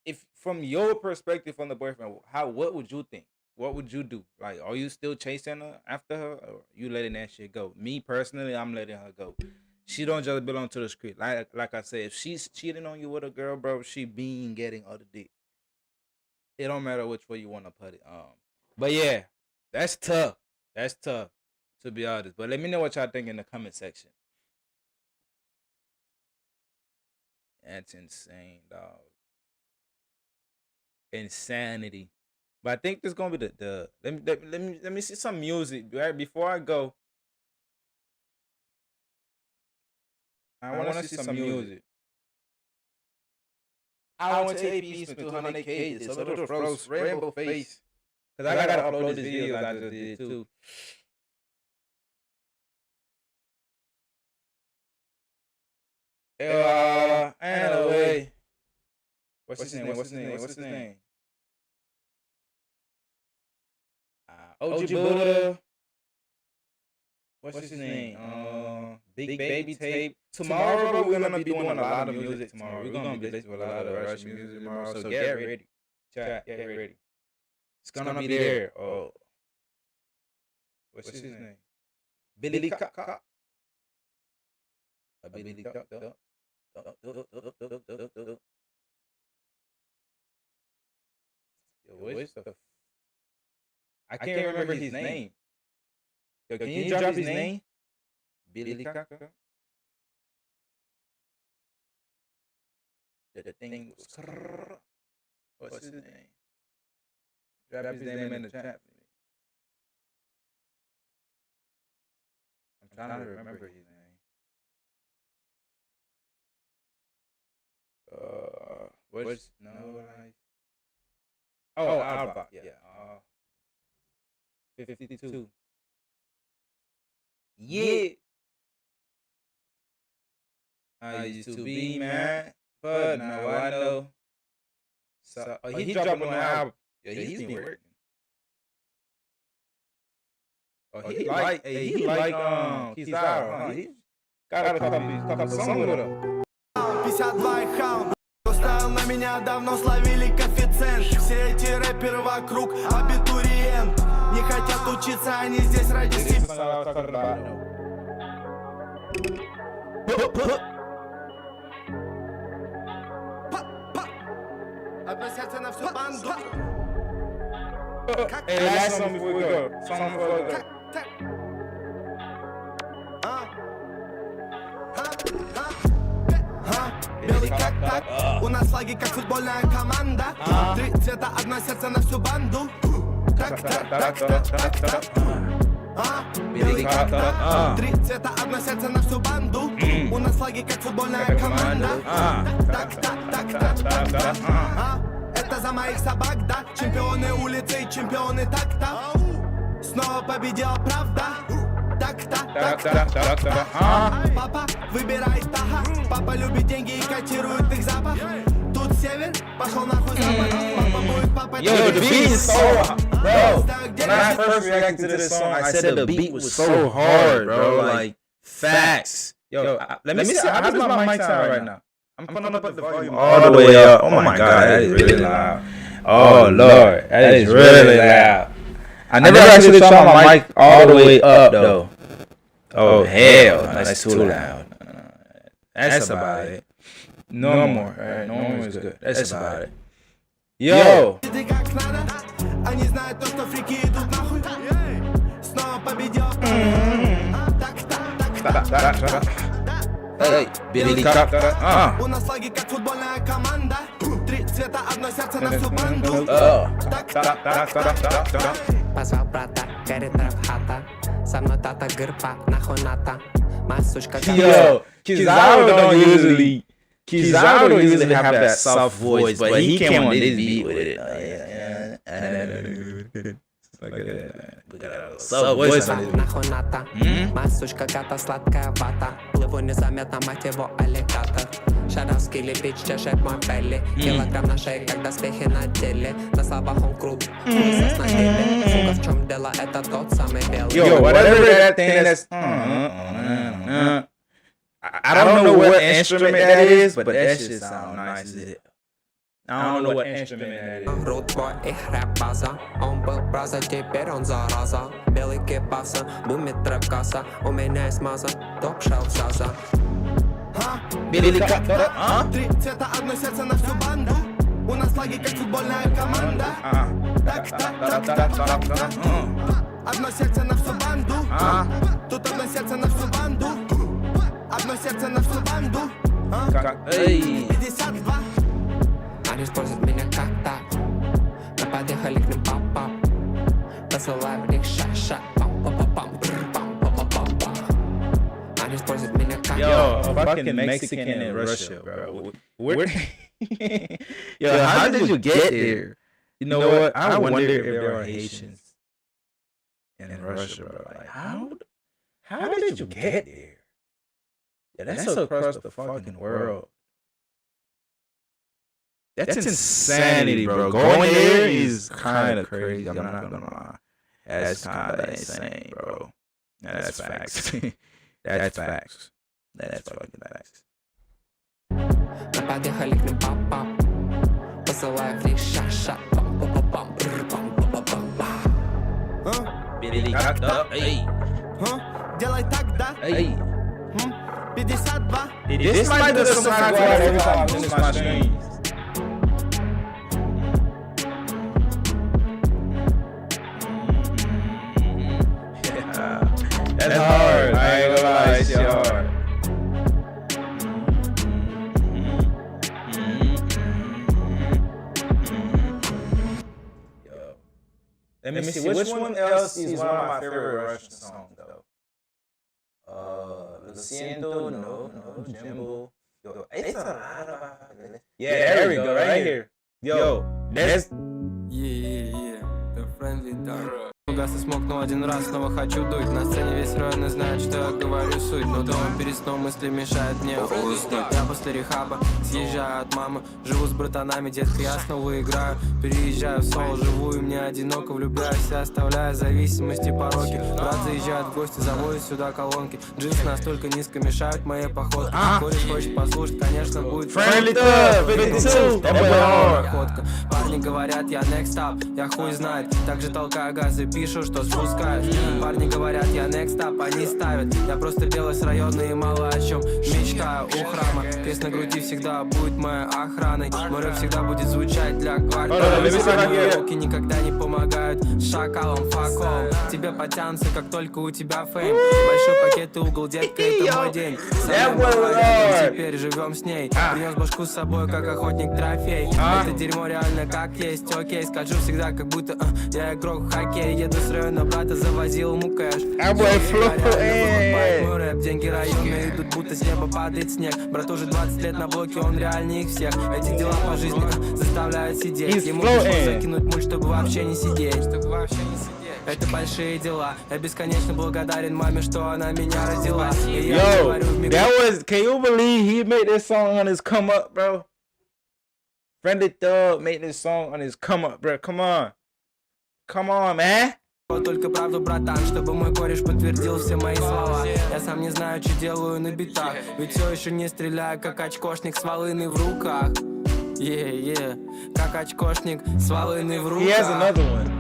if from your perspective from the boyfriend, what would you think? What would you do? Like, are you still chasing her after her, or you letting that shit go? Me personally, I'm letting her go. She don't just belong to the street. Like I said, if she's cheating on you with a girl, bro, she been getting other dick. It don't matter which way you want to put it. But yeah, that's tough. That's tough, to be honest. But let me know what y'all think in the comment section. That's insane, dog. Insanity. But I think this gonna be the let me see some music right before I go. I want to see some music. I want to piece with 200 cages, a little froze, rainbow face. Cause I gotta upload this video I just did too. Anyway, what's his name? OG Buddha. What's his name? Big Baby Tape. Tomorrow we're gonna be doing a lot of music. Tomorrow we're gonna be listening to a lot of Russian music tomorrow. So get ready. Chat, get ready. It's gonna be there. Oh, what's his name? Billy Cop. Billy Cop. Yo, what's the? I can't remember his name. Yo, can you drop his name? Billy Cop. The thing was. What's his name? Drop his name in the chat for me. I'm trying to remember his name. What's no life? Oh, Alpha. Yeah. 52. Yeah. I used to be mad, but now I know. So he dropping on the album. Yeah, he's been working. He like Kizaru, huh? He got a couple songs with him. 52 и хаун. Ставил на меня давно, словили коэффициент. Все эти рэперы вокруг абитуриент. Не хотят учиться, они здесь ради себя. Одно сердце на всю банду. Hey, last song before we go. Song before we go. Белый как так, у нас флаги как футбольная команда. Три цвета, одно сердце на всю банду. Так. Белый как так, три цвета, одно сердце на всю банду. У нас флаги как футбольная команда. Так. Это за моих собак, да. Чемпионы улицы и чемпионы так-то. Снова победила правда. Так. Папа выбирает тага. Папа любит деньги и котирует их запах. Тут север, пошел нахуй запад. Папа будет папа. Yo, the beat is so hard, bro. When I first reacted to this song, I said the beat was so hard, bro. Like, facts. Yo, let me see. How does my mic sound right now? I'm gonna put the volume all the way up. Oh my god, that is really loud. Oh lord, that is really loud. I never actually turned my mic all the way up though. Oh hell, that's too loud. That's about it. No more. Alright, no more is good. That's about it. Yo. Hey, Billy Cop. У нас флаги как футбольная команда. Три цвета, одно сердце на всю банду. Позвал брата, горит хата. Со мной тата гырпа, нахуй ната. Моя сучка. Yo, Kizaru don't usually have that soft voice, but he came on this beat with it. Нахуй ната. Моя сучка гата, сладкая вата. Плыву незаметно, мать его аллигатор. Шаровский лепить чешет мой белли. Килограмм на шее, как доспехи на деле. На словах он крут, хуйсос на деле. Сука, в чем дело, это тот самый белый. Yo, whatever that thing that's I don't know what instrument that is, but that shit sound nice as hell. I don't know what instrument that is. Рутбой и хребаза. Он был браза, теперь он зараза. Белый кипаса, бумит трекаса. У меня есть маза, топ шел заза. Billy Cut, Три цвета, одно сердце на всю банду. У нас флаги, как футбольная команда. Так, так, так, так, так. Одно сердце на всю банду. Тут одно сердце на всю банду. Одно сердце на всю банду. 52. Они используют меня как так. Мы подъехали к ним пап-пап. Посылаю в них ша-ша. Пам-па-па-пам. Пам-па-па-пам. Они используют меня как Yo, fucking Mexican in Russia, bro. Yo, how did you get there? You know what? I wonder if there are Haitians in Russia, bro. Like, how did you get there? Yeah, that's across the fucking world. That's insanity, bro. Going there is kind of crazy. I'm not gonna lie. That's kind of insane, bro. That's facts. That's facts. That's fucking facts. Мы подъехали к ним пап-пап. Посылаю в них ша-ша. Пам-па-па-пам. Пам-па-па-пам. Billy Cut, hey. Делай так, да? Hey. 52. This might be the song I go out every time I finish my streams. That's hard. I ain't gonna lie, it's hard. Yo. Let me see which one else is one of my favorite Russian songs though. Lo siento, no, Jimbo. Yo, it's a lot of. Yeah, there we go, right here. Yo, that's. Yeah, the friendly dog. Газ и смокнул один раз, снова хочу дуть. На сцене весь район знает, что я говорю суть. Но дома перед сном мысли мешают мне уснуть. Я после рехаба съезжаю от мамы. Живу с братанами, детка, я снова играю. Переезжаю в соло, живу и мне одиноко. Влюбляюсь и оставляю зависимости пороки. Брат заезжает в гости, заводит сюда колонки. Джинсы настолько низко мешают моей походке. Кореш хочет послушать, конечно, будет походка. Парни говорят, я next up, я хуй знает. Также толкаю газ и пишу, что спускаюсь. Парни говорят, я next up, они ставят. Я просто белый с района и мало о чем мечтаю. У храма крест на груди всегда будет моей охраной. Мой рэп всегда будет звучать для квартала. Руки никогда не помогают шакалам, fuck all. Тебе потянутся, как только у тебя фейм. Большой пакет и угол, детка, это мой день. Теперь живем с ней. Принес башку с собой, как охотник трофей. Это дерьмо реально как есть, окей. Скажу всегда, как будто я игрок в хоккей. Еду с района, брата завозил ему кэш. Мой рэп, деньги района идут, будто с неба падает снег. Брат уже 20 лет на блоке, он реальнее их всех. Эти дела по жизни заставляют сидеть. Ему пришлось закинуть мульт, чтобы вообще не сидеть. Это большие дела. Я бесконечно благодарен маме, что она меня родила. Yo, that was. Can you believe he made this song on his come up, bro? Friendly Thug made this song on his come up, bro. Come on, man. Только правду, братан, чтобы мой кореш подтвердил все мои слова. Я сам не знаю, что делаю на битах. Ведь все еще не стреляю, как очкошник с волыной в руках. Как очкошник с волыной в руках. He has another one.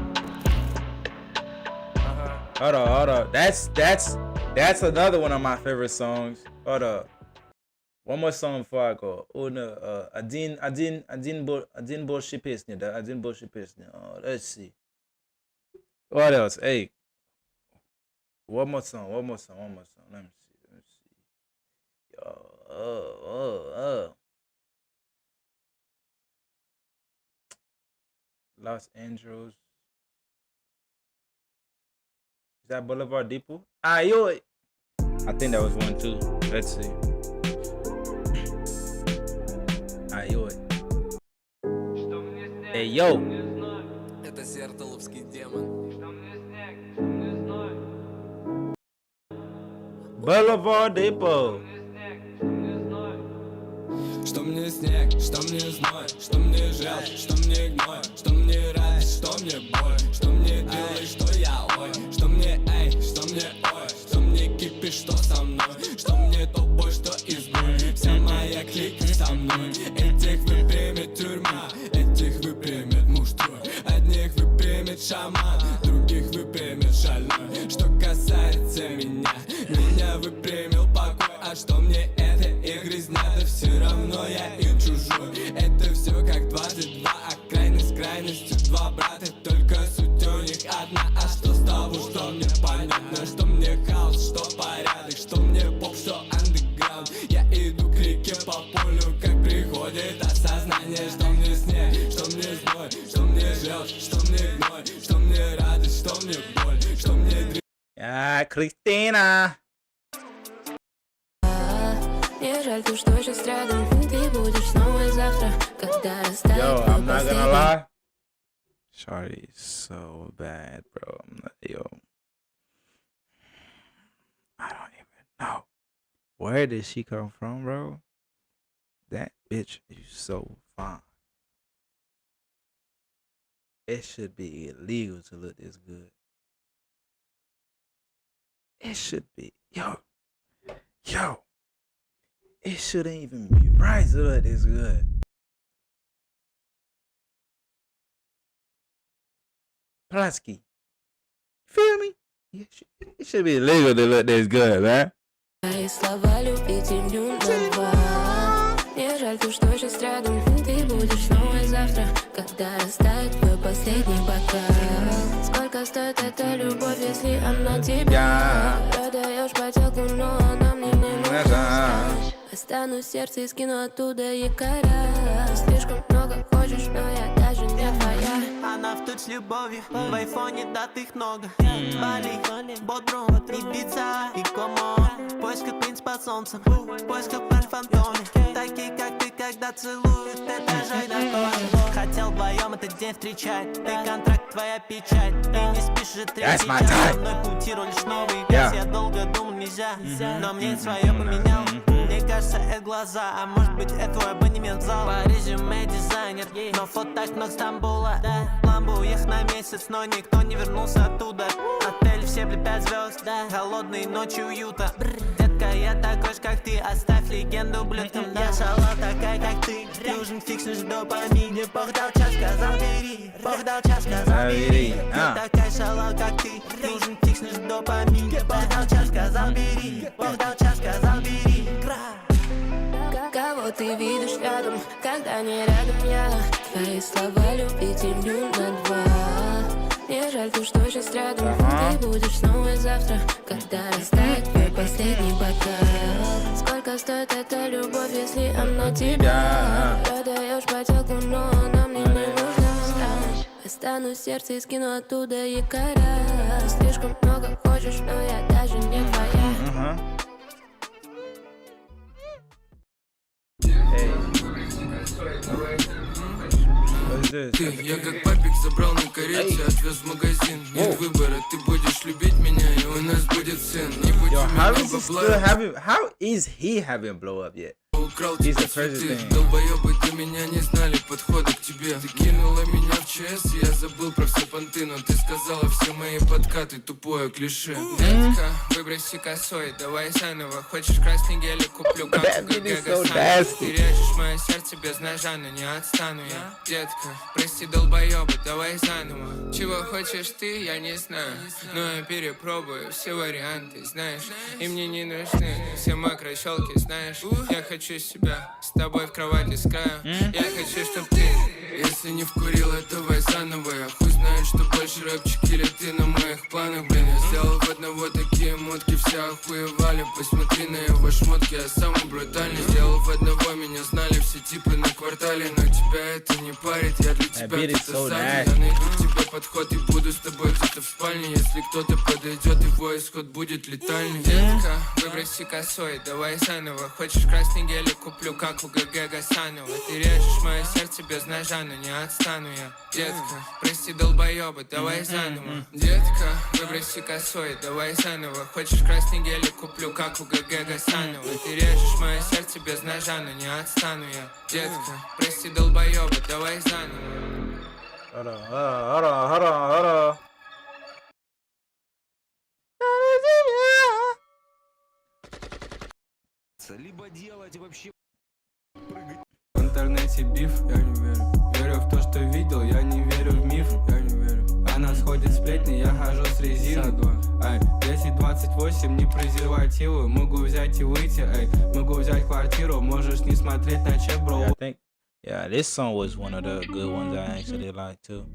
Hold up. That's another one of my favorite songs. Hold up. One more song before I go. Один больше песни, да? Один больше песни. Let's see. What else? Hey. One more song. Let me see. Yo. Los Angeles. Is that Boulevard Depot? Yo. I think that was one too. Let's see. Yo. Hey, yo. Это сертоловский демон. Boulevard Depot. Что мне снег, что мне зной, что мне жал, что мне гной, что мне радость, что мне боль, что мне делай, что я ой, что мне эй, что мне ой, что мне кипиш, что со мной, что мне тобой, что изгой, вся моя клика со мной, этих выпрямит тюрьма, Меня выпрямил покой, а что мне это? Их резня, да все равно я им чужой. Это все как 22, а крайность с крайностью два брата. Только суть у них одна, а что с того, что мне понятно? Что мне хаос, что порядок, что мне поп, что андеграунд. Я иду к реке по полю, как приходит осознание. Что мне снег, что мне зной, что мне желчь, что мне гной, что мне радость, что мне боль, что мне Кристина. Мне жаль, ты что сейчас рядом, ты будешь снова завтра, когда растает. Yo, I'm not gonna lie. Shawty is so bad, bro. Yo, I don't even know. Where did she come from, bro? That bitch is so fine. It should be illegal to look this good. It should be. Yo. It shouldn't even be right to look this good. Plasky. Feel me? It should be illegal to look this good, man. Твои слова любителю на два. Мне жаль, ты что сейчас рядом, ты будешь снова завтра, когда растает твой последний бокал. Сколько стоит эта любовь, если она тебя? Продаешь поделку, но она мне не нужна. Останусь в сердце и скину оттуда якоря. Слишком много хочешь, но я даже не твоя. Она в тут с любовью, в айфоне дат их много. Бали, Бодрум, Ибица и Комо. В поисках принц под солнцем, в поисках фантоме. Такие, как ты, когда целуют этажей до кожи. Хотел вдвоем этот день встречать. Ты контракт, твоя печать. Ты не спишь же 3 часа. Со мной пути ролишь новый газ. Я долго думал, нельзя, но мне свое поменял. Мне кажется, это глаза, а может быть, это твой абонемент в зал. По резюме дизайнер, но фоток много Стамбула. Ламбу уехал на месяц, но никто не вернулся оттуда. Отель все, 5 звезд, холодные ночи уюта. Детка, я такой же, как ты, оставь легенду ублюдкам. Я шала такая, как ты, нужен фикснешь допамин. Мне Бог дал час, сказал бери, Бог дал час, сказал бери. Ты такая шала, как ты, нужен фикснешь допамин. Мне Бог дал час, сказал бери, Бог дал час, сказал бери. Кого ты видишь рядом, когда не рядом я? Твои слова любителю на два. Мне жаль, ты что сейчас рядом, ты будешь снова завтра, когда растает твой последний бокал. Сколько стоит эта любовь, если она тебя? Продаешь поделку, но она мне не нужна. Останусь в сердце и скину оттуда якоря. Слишком много хочешь, но я даже не твоя. Ты, я как папик забрал на карете, отвез в магазин. Нет выбора, ты будешь любить меня, и у нас будет сын. Не будь у меня How is he having blow up yet? Украл тебе цветы, долбоёбы до меня не знали подхода к тебе. Ты кинула меня в ЧС, и я забыл про все понты. Но ты сказала все мои подкаты, тупое клише. Детка, выброси косой, давай заново. Хочешь красный гелик, куплю как Ты режешь мое сердце без ножа, но не отстану я. Детка, прости долбоёбы, давай заново. Чего хочешь ты, я не знаю, но я перепробую все варианты, знаешь. И мне не нужны все макрощелки, знаешь. Я хочу себя с тобой в кровати с краю. Я хочу, чтоб ты, если не вкурила, давай заново. Я хуй знаю, что больше рэпчик или ты на моих планах, блин. Я сделал в одного такие мотки, все охуевали. Посмотри на его шмотки, я самый брутальный. Сделал в одного, меня знали все типы на квартале. Но тебя это не парит, я для тебя где-то сзади. Я найду к тебе подход и буду с тобой где-то в спальне. Если кто-то подойдет, его исход будет летальный. Детка, выброси косой, давай заново. Хочешь красный гелик, куплю как у ГГ Гасанова. Ты режешь мое сердце без ножа, но не отстану я. Детка, прости долбоёбы, давай заново. Детка, выброси косой, давай заново. Хочешь красный гелик, куплю как у ГГ Гасанова. Ты режешь мое сердце без ножа, но не отстану я. Детка, прости долбоёбы, давай заново. Hold on. Либо делать вообще в интернете биф, я не верю. Верю в то, что видел, я не верю в миф, я не верю. Она сходит сплетни, я хожу с резиной. эй. 10-28, не презервативы. Могу взять и выйти, эй. Могу взять квартиру, можешь не смотреть на чек, бро. I think, yeah, this song was one of the good ones I actually liked too.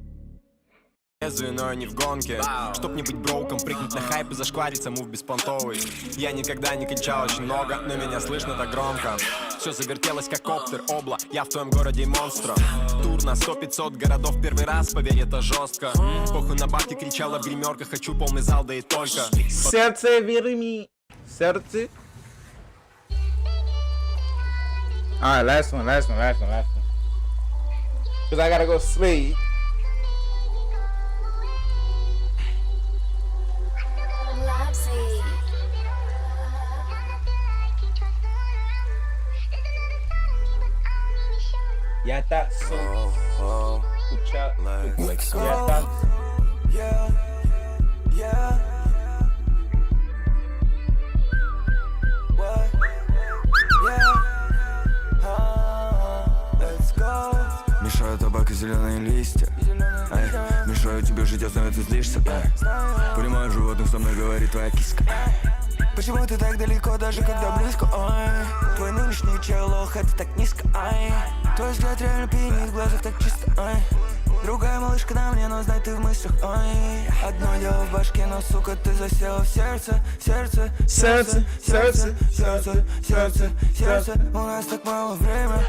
Но не в гонке. Чтоб не быть броуком, прыгнуть на хайп и зашквариться, мув беспонтовый. Я никогда не кричал очень много, но меня слышно так громко. Все завертелось как коптер, обла, я в твоем городе монстр. Тур на 100-500 городов первый раз, поверь, это жестко. Похуй на бабки, кричала в гримерках, хочу полный зал, да и только. Сердце, веры ми. Сердце. Alright, last one. Cause I gotta go sleep. Ya está. Escucha. Ya está. Yeah. What? Yeah. Let's go. Мешают табак и зеленые листья. Ай, мешаю тебе жить, а сам ты злишься. Ай, понимаю животных, со мной говорит твоя киска. Почему ты так далеко, даже когда близко? Ой, твой нынешний челох, это так низко. Ай, твой взгляд реально пьянит, в глазах так чисто. Ай, другая малышка на мне, но знай ты в мыслях. Ой, одно дело в башке, но, сука, ты засела в сердце. Сердце. У нас так мало время.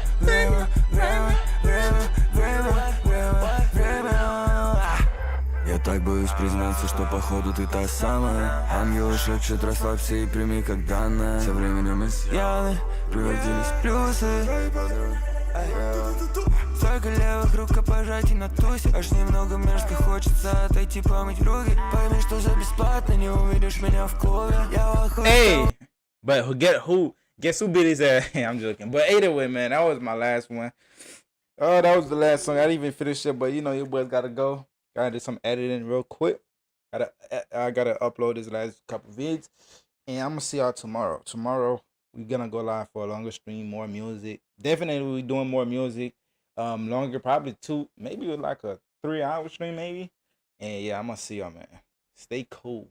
Я так боюсь признаться, что походу ты та самая. Ангелы шепчут, расслабься и прими как данное. Со временем изъяны превратились в плюсы. Столько левых рукопожатий на тусе. Аж немного мерзко хочется отойти помыть руки. Пойми, что за бесплатно не увидишь меня в клубе. Hey, but guess who beat his ass? I'm joking. But either way, man, that was my last one. Oh, that was the last song. I didn't even finish it, but you know, your boys gotta go. Gotta do some editing real quick. I gotta upload this last couple vids, and I'm gonna see y'all tomorrow. Tomorrow we're gonna go live for a longer stream, more music. Definitely we're doing more music. Longer, probably 2, maybe like a 3-hour stream, maybe. And yeah, I'm gonna see y'all, man. Stay cool.